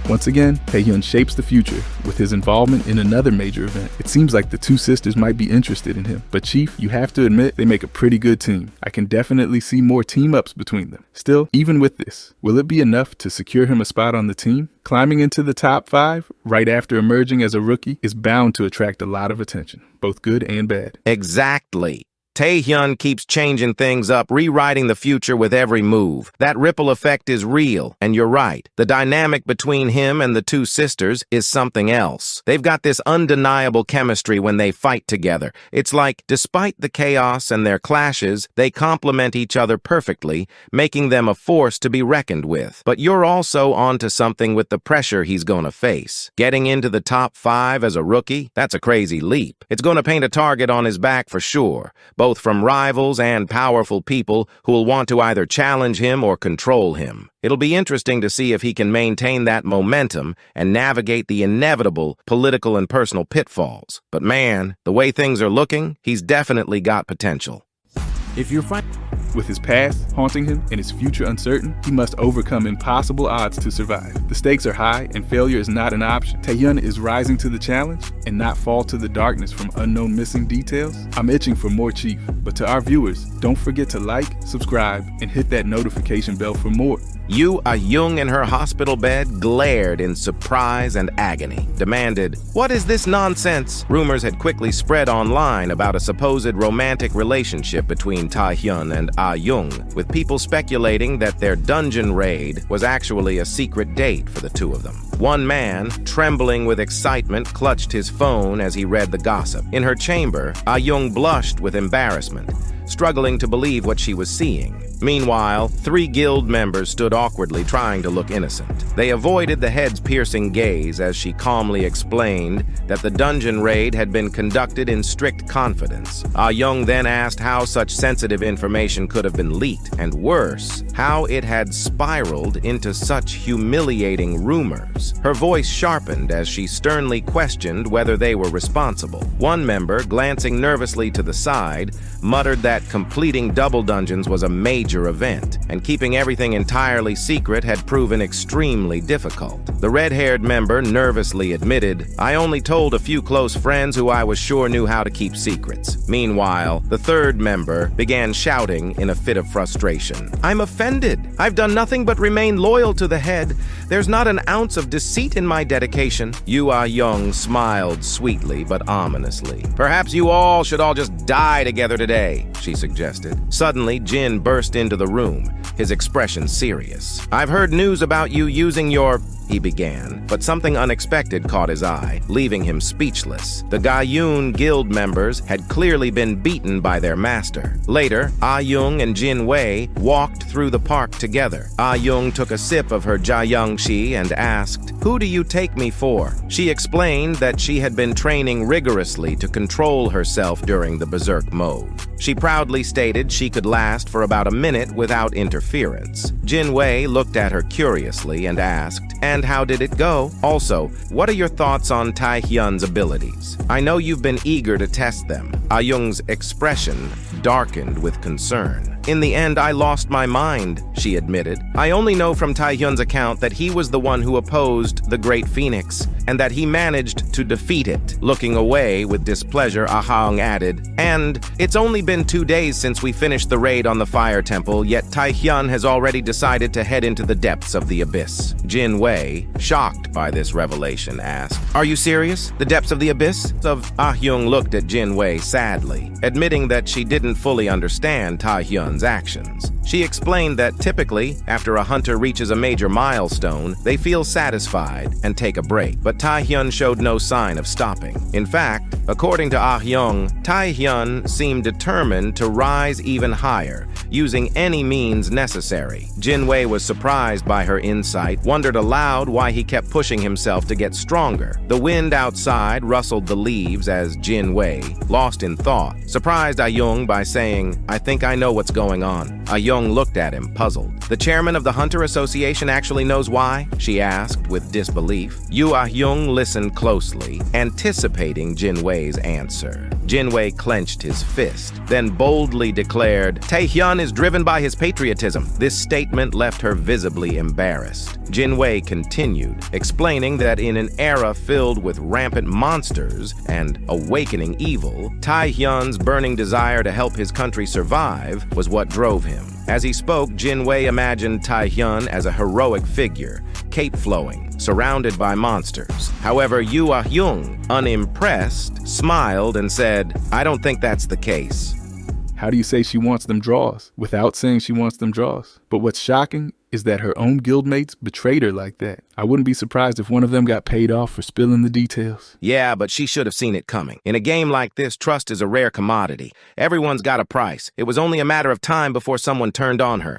Once again, Taehyun shapes the future with his involvement in another major event. It seems like the two sisters might be interested in him, but Chief, you have to admit they make a pretty good team. I can definitely see more team-ups between them. Still, even with this, will it be enough to secure him a spot on the team? Climbing into the top 5 right after emerging as a rookie is bound to attract a lot of attention, both good and bad. Exactly. Taehyun keeps changing things up, rewriting the future with every move. That ripple effect is real, and you're right. The dynamic between him and the two sisters is something else. They've got this undeniable chemistry when they fight together. It's like, despite the chaos and their clashes, they complement each other perfectly, making them a force to be reckoned with. But you're also onto something with the pressure he's gonna face. Getting into the top 5 as a rookie, that's a crazy leap. It's gonna paint a target on his back for sure, both from rivals and powerful people who will want to either challenge him or control him. It'll be interesting to see if he can maintain that momentum and navigate the inevitable political and personal pitfalls. But man, the way things are looking, he's definitely got potential. If you're with his past haunting him and his future uncertain, he must overcome impossible odds to survive. The stakes are high and failure is not an option. Taehyun is rising to the challenge and not fall to the darkness from unknown missing details. I'm itching for more Chief, but to our viewers, don't forget to like, subscribe, and hit that notification bell for more. Yu Ah-Young in her hospital bed glared in surprise and agony, demanded, "What is this nonsense?" Rumors had quickly spread online about a supposed romantic relationship between Taehyun and Ah-Young, with people speculating that their dungeon raid was actually a secret date for the two of them. One man, trembling with excitement, clutched his phone as he read the gossip. In her chamber, Ah-Young blushed with embarrassment, struggling to believe what she was seeing. Meanwhile, 3 guild members stood awkwardly trying to look innocent. They avoided the head's piercing gaze as she calmly explained that the dungeon raid had been conducted in strict confidence. Ah-Young then asked how such sensitive information could have been leaked, and worse, how it had spiraled into such humiliating rumors. Her voice sharpened as she sternly questioned whether they were responsible. One member, glancing nervously to the side, muttered that completing double dungeons was a major event, and keeping everything entirely secret had proven extremely difficult. The red-haired member nervously admitted, "I only told a few close friends who I was sure knew how to keep secrets." Meanwhile, the third member began shouting in a fit of frustration, "I'm offended. I've done nothing but remain loyal to the head. There's not an ounce of deceit in my dedication." Yu Ah-Young smiled sweetly but ominously. "Perhaps you all should just die together today," she suggested. Suddenly, Jin burst into the room, his expression serious. "I've heard news about you using your..." he began, but something unexpected caught his eye, leaving him speechless. The Taehyun guild members had clearly been beaten by their master. Later, Ah-Young and Jin Wei walked through the park together. Ah-Young took a sip of her Jiayangshi and asked, "Who do you take me for?" She explained that she had been training rigorously to control herself during the berserk mode. She proudly stated she could last for about a minute without interference. Jin Wei looked at her curiously and asked, "And how did it go? Also, what are your thoughts on Taehyun's abilities? I know you've been eager to test them." Ah-Young's expression darkened with concern. In the end, I lost my mind, she admitted. I only know from Taehyun's account that he was the one who opposed the Great Phoenix, and that he managed to defeat it. Looking away with displeasure, Ahang added, and it's only been 2 days since we finished the raid on the Fire Temple, yet Taehyun has already decided to head into the depths of the abyss. Jin Wei, shocked by this revelation, asked, "Are you serious? The depths of the abyss?" Ah-hyung looked at Jin Wei sadly, admitting that she didn't fully understand Taehyun's actions. She explained that typically, after a hunter reaches a major milestone, they feel satisfied and take a break, but Taehyun showed no sign of stopping. In fact, according to Ah-hyung, Taehyun seemed determined to rise even higher, using any means necessary. Jin Wei was surprised by her insight, wondered aloud why he kept pushing himself to get stronger. The wind outside rustled the leaves as Jin Wei, lost in thought, surprised Ah-hyung by saying, "I think I know what's going on." Ah-hyung looked at him, puzzled. "The chairman of the Hunter Association actually knows why?" she asked with disbelief. Ah-hyung listened closely, anticipating Jin Wei's answer. Jin Wei clenched his fist, then boldly declared, "Taehyun is driven by his patriotism." This statement left her visibly embarrassed. Jin Wei continued, explaining that in an era filled with rampant monsters and awakening evil, Taehyun's burning desire to help his country survive was what drove him. As he spoke, Jin Wei imagined Taehyun as a heroic figure, cape-flowing, surrounded by monsters. However, Ah-hyung, unimpressed, smiled and said, "I don't think that's the case." How do you say she wants them draws without saying she wants them draws? But what's shocking is that her own guildmates betrayed her like that. I wouldn't be surprised if one of them got paid off for spilling the details. Yeah, but she should have seen it coming. In a game like this, trust is a rare commodity. Everyone's got a price. It was only a matter of time before someone turned on her.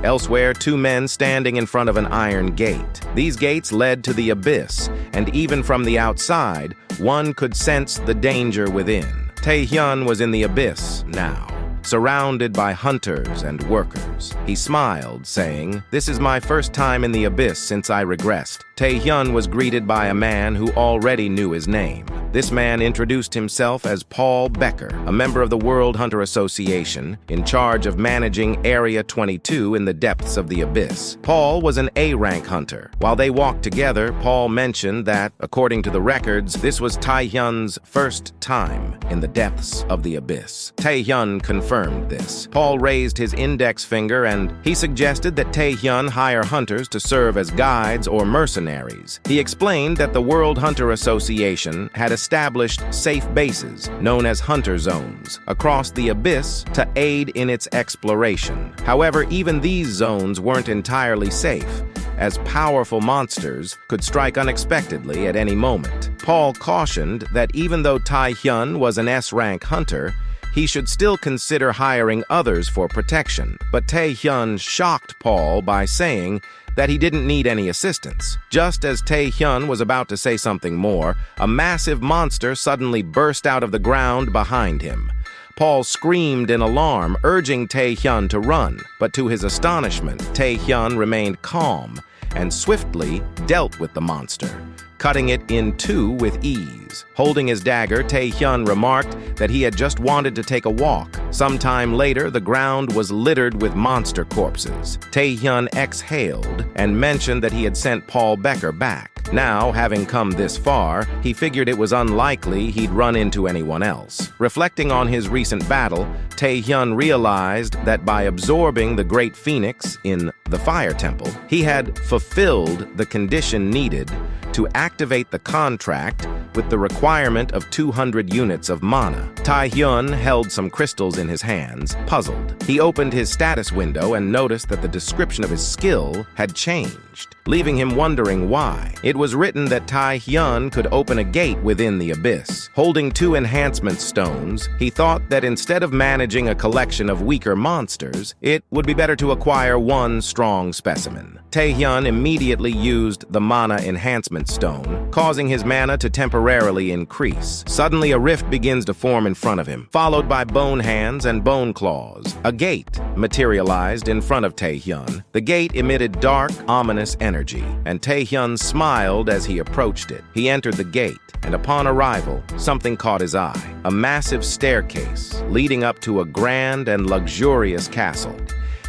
Elsewhere, 2 men standing in front of an iron gate. These gates led to the abyss, and even from the outside, one could sense the danger within. Taehyun was in the abyss now, surrounded by hunters and workers. He smiled, saying, "This is my first time in the abyss since I regressed." Taehyun was greeted by a man who already knew his name. This man introduced himself as Paul Becker, a member of the World Hunter Association, in charge of managing Area 22 in the depths of the abyss. Paul was an A-rank hunter. While they walked together, Paul mentioned that, according to the records, this was Taehyun's first time in the depths of the abyss. Taehyun confirmed this. Paul raised his index finger and he suggested that Taehyun hire hunters to serve as guides or mercenaries. He explained that the World Hunter Association had established safe bases, known as hunter zones, across the abyss to aid in its exploration. However, even these zones weren't entirely safe, as powerful monsters could strike unexpectedly at any moment. Paul cautioned that even though Taehyun was an S-rank hunter, he should still consider hiring others for protection. But Taehyun shocked Paul by saying that he didn't need any assistance. Just as Taehyun was about to say something more, a massive monster suddenly burst out of the ground behind him. Paul screamed in alarm, urging Taehyun to run, but to his astonishment, Taehyun remained calm and swiftly dealt with the monster, cutting it in 2 with ease. Holding his dagger, Taehyun remarked that he had just wanted to take a walk. Sometime later, the ground was littered with monster corpses. Taehyun exhaled and mentioned that he had sent Paul Becker back. Now, having come this far, he figured it was unlikely he'd run into anyone else. Reflecting on his recent battle, Taehyun realized that by absorbing the Great Phoenix in the Fire Temple, he had fulfilled the condition needed to activate the contract with the requirement of 200 units of mana. Taehyun held some crystals in his hands, puzzled. He opened his status window and noticed that the description of his skill had changed, leaving him wondering why. It was written that Taehyun could open a gate within the abyss. Holding 2 enhancement stones, he thought that instead of managing a collection of weaker monsters, it would be better to acquire 1 strong specimen. Taehyun immediately used the mana enhancement stone, causing his mana to temporarily increase. Suddenly, a rift begins to form in front of him, followed by bone hands and bone claws. A gate materialized in front of Taehyun. The gate emitted dark, ominous energy, and Taehyun smiled smiled as he approached it. He entered the gate, and upon arrival, something caught his eye. A massive staircase leading up to a grand and luxurious castle.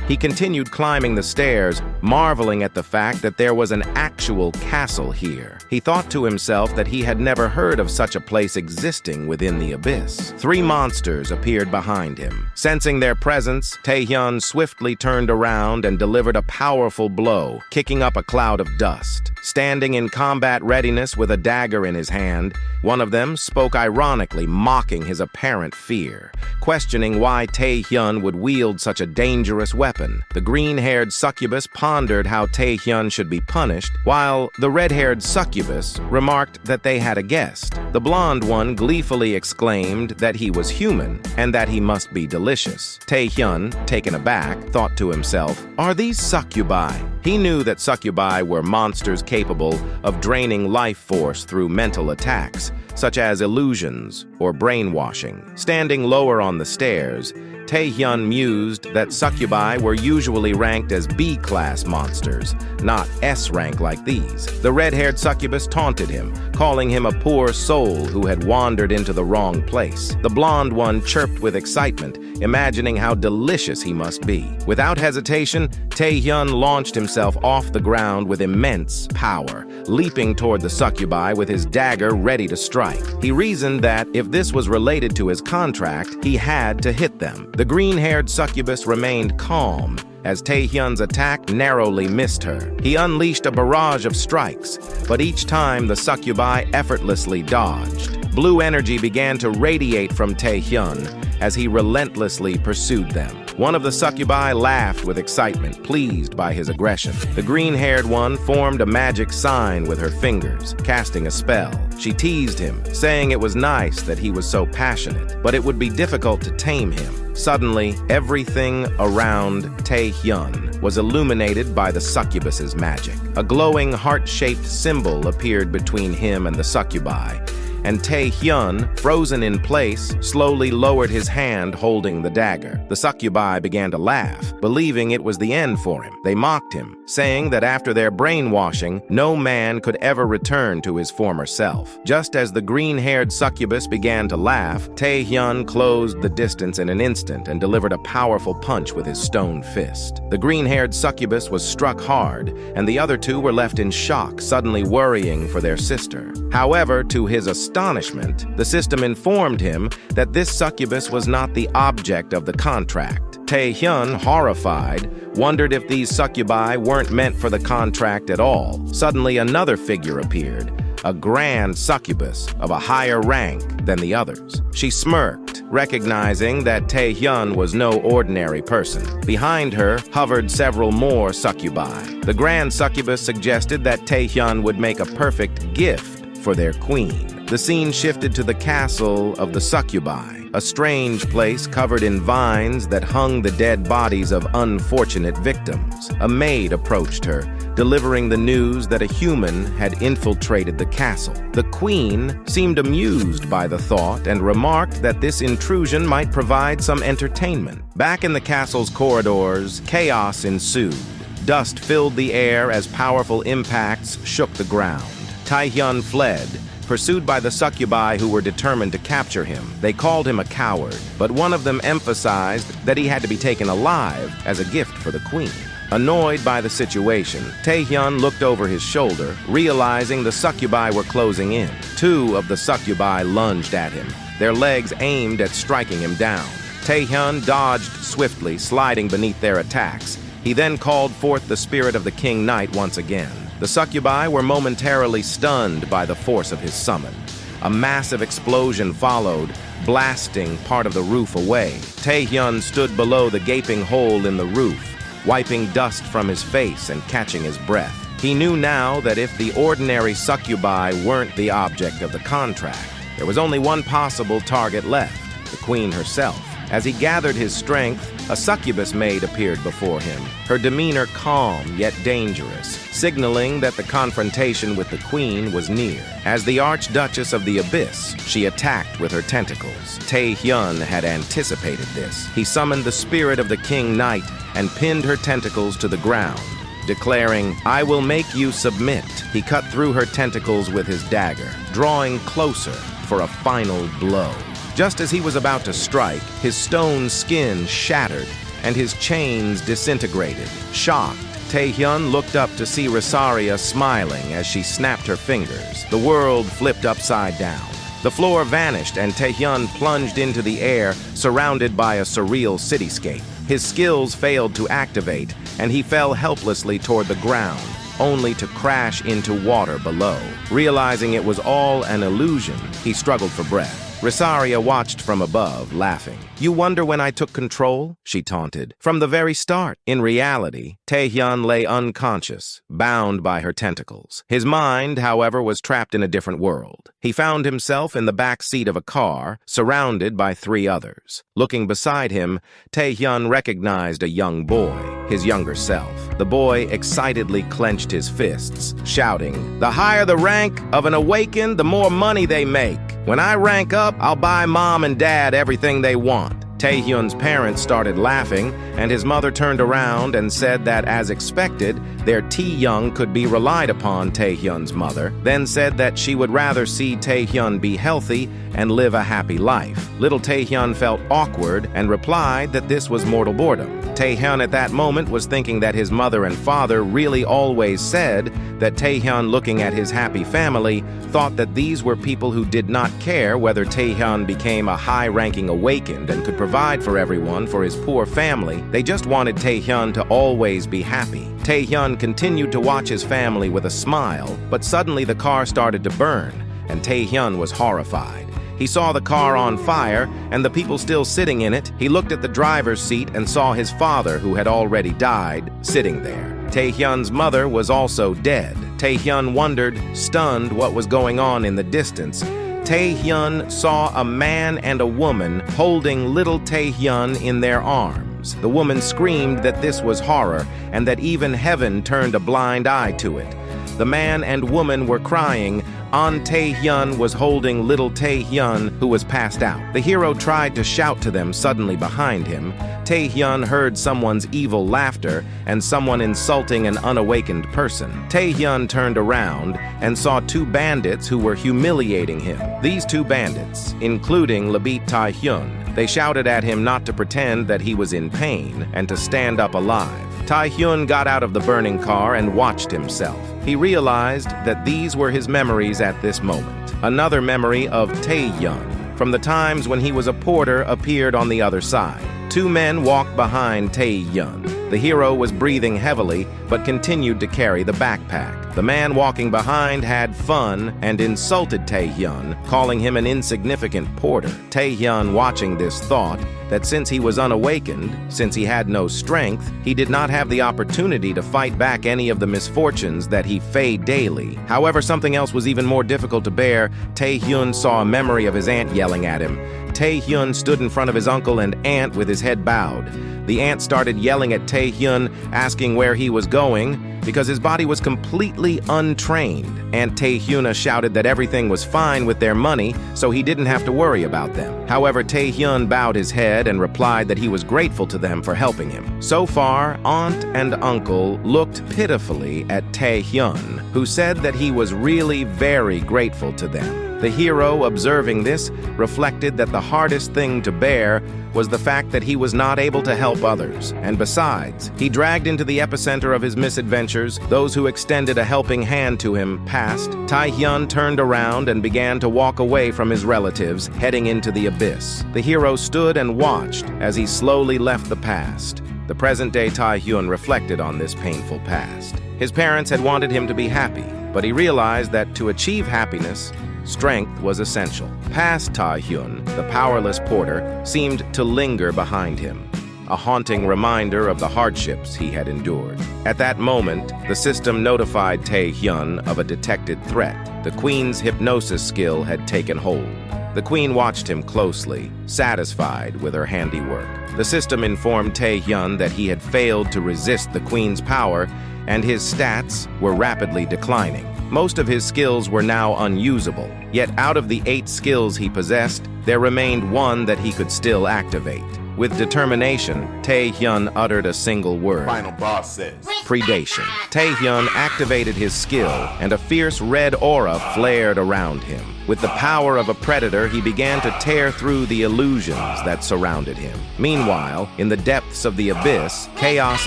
He continued climbing the stairs, marveling at the fact that there was an actual castle here. He thought to himself that he had never heard of such a place existing within the abyss. 3 monsters appeared behind him. Sensing their presence, Taehyun swiftly turned around and delivered a powerful blow, kicking up a cloud of dust. Standing in combat readiness with a dagger in his hand, one of them spoke ironically, mocking his apparent fear, questioning why Taehyun would wield such a dangerous weapon. The green-haired succubus pondered how Taehyun should be punished, while the red-haired succubus remarked that they had a guest. The blonde one gleefully exclaimed that he was human and that he must be delicious. Taehyun, taken aback, thought to himself, "Are these succubi?" He knew that succubi were monsters capable of draining life force through mental attacks, such as illusions or brainwashing. Standing lower on the stairs, Taehyun mused that succubi were usually ranked as B-class monsters, not S-rank like these. The red-haired succubus taunted him, calling him a poor soul who had wandered into the wrong place. The blonde one chirped with excitement, imagining how delicious he must be. Without hesitation, Taehyun launched himself off the ground with immense power, leaping toward the succubi with his dagger ready to strike. He reasoned that if this was related to his contract, he had to hit them. The green-haired succubus remained calm as Taehyun's attack narrowly missed her. He unleashed a barrage of strikes, but each time the succubi effortlessly dodged. Blue energy began to radiate from Taehyun as he relentlessly pursued them. One of the succubi laughed with excitement, pleased by his aggression. The green-haired one formed a magic sign with her fingers, casting a spell. She teased him, saying it was nice that he was so passionate, but it would be difficult to tame him. Suddenly, everything around Taehyun was illuminated by the succubus's magic. A glowing heart-shaped symbol appeared between him and the succubi, and Taehyun, frozen in place, slowly lowered his hand holding the dagger. The succubi began to laugh, believing it was the end for him. They mocked him, saying that after their brainwashing, no man could ever return to his former self. Just as the green-haired succubus began to laugh, Taehyun closed the distance in an instant and delivered a powerful punch with his stone fist. The green-haired succubus was struck hard, and the other two were left in shock, suddenly worrying for their sister. However, to his astonishment, the system informed him that this succubus was not the object of the contract. Taehyun, horrified, wondered if these succubi weren't meant for the contract at all. Suddenly, another figure appeared, a grand succubus of a higher rank than the others. She smirked, recognizing that Taehyun was no ordinary person. Behind her hovered several more succubi. The grand succubus suggested that Taehyun would make a perfect gift for their queen. The scene shifted to the castle of the succubi, a strange place covered in vines that hung the dead bodies of unfortunate victims. A maid approached her, delivering the news that a human had infiltrated the castle. The queen seemed amused by the thought and remarked that this intrusion might provide some entertainment. Back in the castle's corridors, chaos ensued. Dust filled the air as powerful impacts shook the ground. Taehyun fled, pursued by the succubi who were determined to capture him. They called him a coward, but one of them emphasized that he had to be taken alive as a gift for the queen. Annoyed by the situation, Taehyun looked over his shoulder, realizing the succubi were closing in. 2 of the succubi lunged at him, their legs aimed at striking him down. Taehyun dodged swiftly, sliding beneath their attacks. He then called forth the spirit of the King Knight once again. The succubi were momentarily stunned by the force of his summon. A massive explosion followed, blasting part of the roof away. Taehyun stood below the gaping hole in the roof, wiping dust from his face and catching his breath. He knew now that if the ordinary succubi weren't the object of the contract, there was only one possible target left, the queen herself. As he gathered his strength, a succubus maid appeared before him, her demeanor calm yet dangerous, signaling that the confrontation with the queen was near. As the Archduchess of the Abyss, she attacked with her tentacles. Taehyun had anticipated this. He summoned the spirit of the King Knight and pinned her tentacles to the ground. declaring, "I will make you submit." He cut through her tentacles with his dagger, drawing closer for a final blow. Just as he was about to strike, his stone skin shattered and his chains disintegrated. Shocked, Taehyun looked up to see Rosaria smiling as she snapped her fingers. The world flipped upside down. The floor vanished and Taehyun plunged into the air, surrounded by a surreal cityscape. His skills failed to activate, and he fell helplessly toward the ground, only to crash into water below. Realizing it was all an illusion, he struggled for breath. Rosaria watched from above, laughing. "You wonder when I took control?" she taunted. "From the very start." In reality, Taehyun lay unconscious, bound by her tentacles. His mind, however, was trapped in a different world. He found himself in the back seat of a car, surrounded by 3 others. Looking beside him, Taehyun recognized a young boy, his younger self. The boy excitedly clenched his fists, shouting, "The higher the rank of an awaken, the more money they make. When I rank up, I'll buy mom and dad everything they want." Taehyun's parents started laughing, and his mother turned around and said that, as expected, their Taehyun could be relied upon. Taehyun's mother then said that she would rather see Taehyun be healthy and live a happy life. Little Taehyun felt awkward and replied that this was mortal boredom. Taehyun at that moment was thinking that his mother and father really always said that Taehyun, looking at his happy family, thought that these were people who did not care whether Taehyun became a high-ranking awakened and could provide for everyone for his poor family. They just wanted Taehyun to always be happy. Taehyun continued to watch his family with a smile, but suddenly the car started to burn, and Taehyun was horrified. He saw the car on fire and the people still sitting in it. He looked at the driver's seat and saw his father, who had already died, sitting there. Taehyun's mother was also dead. Taehyun wondered, stunned, what was going on in the distance. Taehyun saw a man and a woman holding little Taehyun in their arms. The woman screamed that this was horror and that even heaven turned a blind eye to it. The man and woman were crying. Taehyun was holding little Taehyun, who was passed out. The hero tried to shout to them suddenly behind him. Taehyun heard someone's evil laughter and someone insulting an unawakened person. Taehyun turned around and saw 2 bandits who were humiliating him. These 2 bandits, including Labit Taehyun, they shouted at him not to pretend that he was in pain and to stand up alive. Taehyun got out of the burning car and watched himself. He realized that these were his memories at this moment. Another memory of Taehyun from the times when he was a porter appeared on the other side. 2 men walked behind Taehyun. The hero was breathing heavily, but continued to carry the backpack. The man walking behind had fun and insulted Taehyun, calling him an insignificant porter. Taehyun, watching this, thought that since he was unawakened, since he had no strength, he did not have the opportunity to fight back any of the misfortunes that he faced daily. However, something else was even more difficult to bear. Taehyun saw a memory of his aunt yelling at him. Taehyun stood in front of his uncle and aunt with his head bowed. The aunt started yelling at Taehyun, asking where he was going, because his body was completely untrained. Aunt Taehyun shouted that everything was fine with their money, so he didn't have to worry about them. However, Taehyun bowed his head and replied that he was grateful to them for helping him. So far, aunt and uncle looked pitifully at Taehyun, who said that he was really very grateful to them. The hero, observing this, reflected that the hardest thing to bear was the fact that he was not able to help others. And besides, he dragged into the epicenter of his misadventures those who extended a helping hand to him past. Taehyun turned around and began to walk away from his relatives, heading into the abyss. The hero stood and watched as he slowly left the past. The present-day Taehyun reflected on this painful past. His parents had wanted him to be happy, but he realized that to achieve happiness, strength was essential. Past Taehyun, the powerless porter, seemed to linger behind him, a haunting reminder of the hardships he had endured. At that moment, the system notified Taehyun of a detected threat. The queen's hypnosis skill had taken hold. The queen watched him closely, satisfied with her handiwork. The system informed Taehyun that he had failed to resist the queen's power, and his stats were rapidly declining. Most of his skills were now unusable, yet out of the 8 skills he possessed, there remained one that he could still activate. With determination, Taehyun uttered a single word. Final boss says. Predation. Taehyun activated his skill, and a fierce red aura flared around him. With the power of a predator, he began to tear through the illusions that surrounded him. Meanwhile, in the depths of the abyss, chaos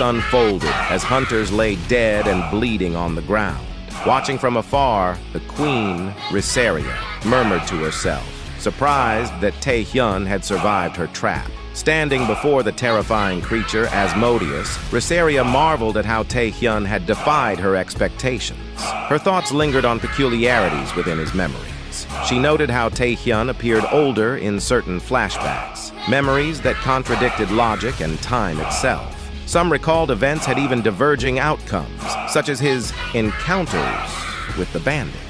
unfolded as hunters lay dead and bleeding on the ground. Watching from afar, the queen, Regressing, murmured to herself, surprised that Taehyun had survived her trap. Standing before the terrifying creature, Asmodeus, Regressing marveled at how Taehyun had defied her expectations. Her thoughts lingered on peculiarities within his memories. She noted how Taehyun appeared older in certain flashbacks, memories that contradicted logic and time itself. Some recalled events had even diverging outcomes, such as his encounters with the bandits.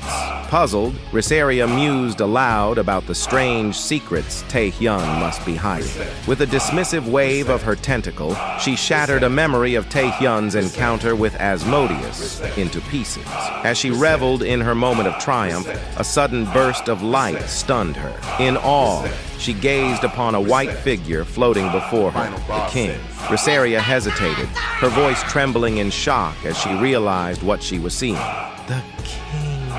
Puzzled, Regressing mused aloud about the strange secrets Taehyun must be hiding. With a dismissive wave of her tentacle, she shattered a memory of Taehyun's encounter with Asmodeus into pieces. As she reveled in her moment of triumph, a sudden burst of light stunned her. In awe, she gazed upon a white figure floating before her, the king. Regressing hesitated, her voice trembling in shock as she realized what she was seeing. "The king,"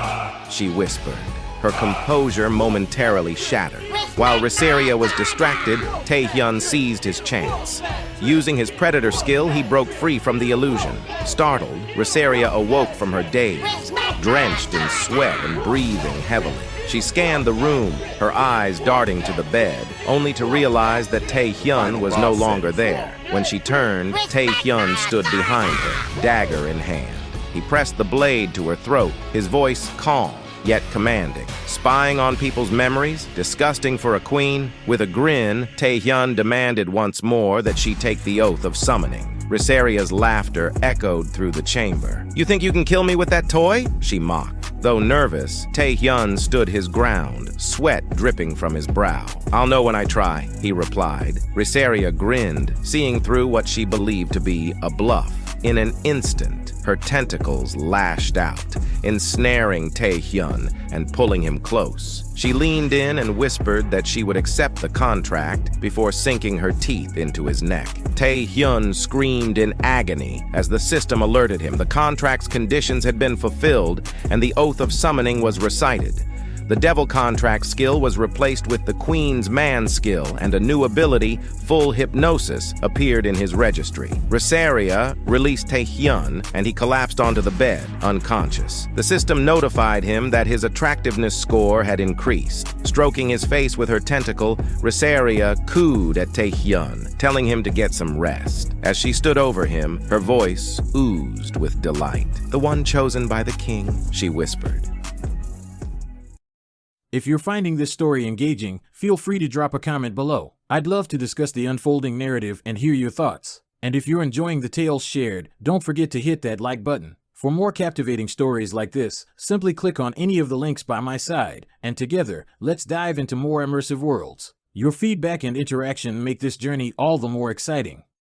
she whispered, her composure momentarily shattered. While Regressing was distracted, Taehyun seized his chance. Using his predator skill, he broke free from the illusion. Startled, Regressing awoke from her daze, drenched in sweat and breathing heavily. She scanned the room, her eyes darting to the bed, only to realize that Taehyun was no longer there. When she turned, Taehyun stood behind her, dagger in hand. He pressed the blade to her throat, his voice calm, yet commanding. Spying on people's memories, disgusting for a queen. With a grin, Taehyun demanded once more that she take the oath of summoning. Regressing's laughter echoed through the chamber. "You think you can kill me with that toy?" she mocked. Though nervous, Taehyun stood his ground, sweat dripping from his brow. "I'll know when I try," he replied. Regressing grinned, seeing through what she believed to be a bluff. In an instant, her tentacles lashed out, ensnaring Taehyun and pulling him close. She leaned in and whispered that she would accept the contract before sinking her teeth into his neck. Taehyun screamed in agony as the system alerted him the contract's conditions had been fulfilled and the oath of summoning was recited. The devil contract skill was replaced with the queen's man skill, and a new ability, full hypnosis, appeared in his registry. Regressing released Taehyun, and he collapsed onto the bed, unconscious. The system notified him that his attractiveness score had increased. Stroking his face with her tentacle, Regressing cooed at Taehyun, telling him to get some rest. As she stood over him, her voice oozed with delight. "The one chosen by the king," she whispered. If you're finding this story engaging, feel free to drop a comment below. I'd love to discuss the unfolding narrative and hear your thoughts. And if you're enjoying the tales shared, don't forget to hit that like button. For more captivating stories like this, simply click on any of the links by my side, and together, let's dive into more immersive worlds. Your feedback and interaction make this journey all the more exciting.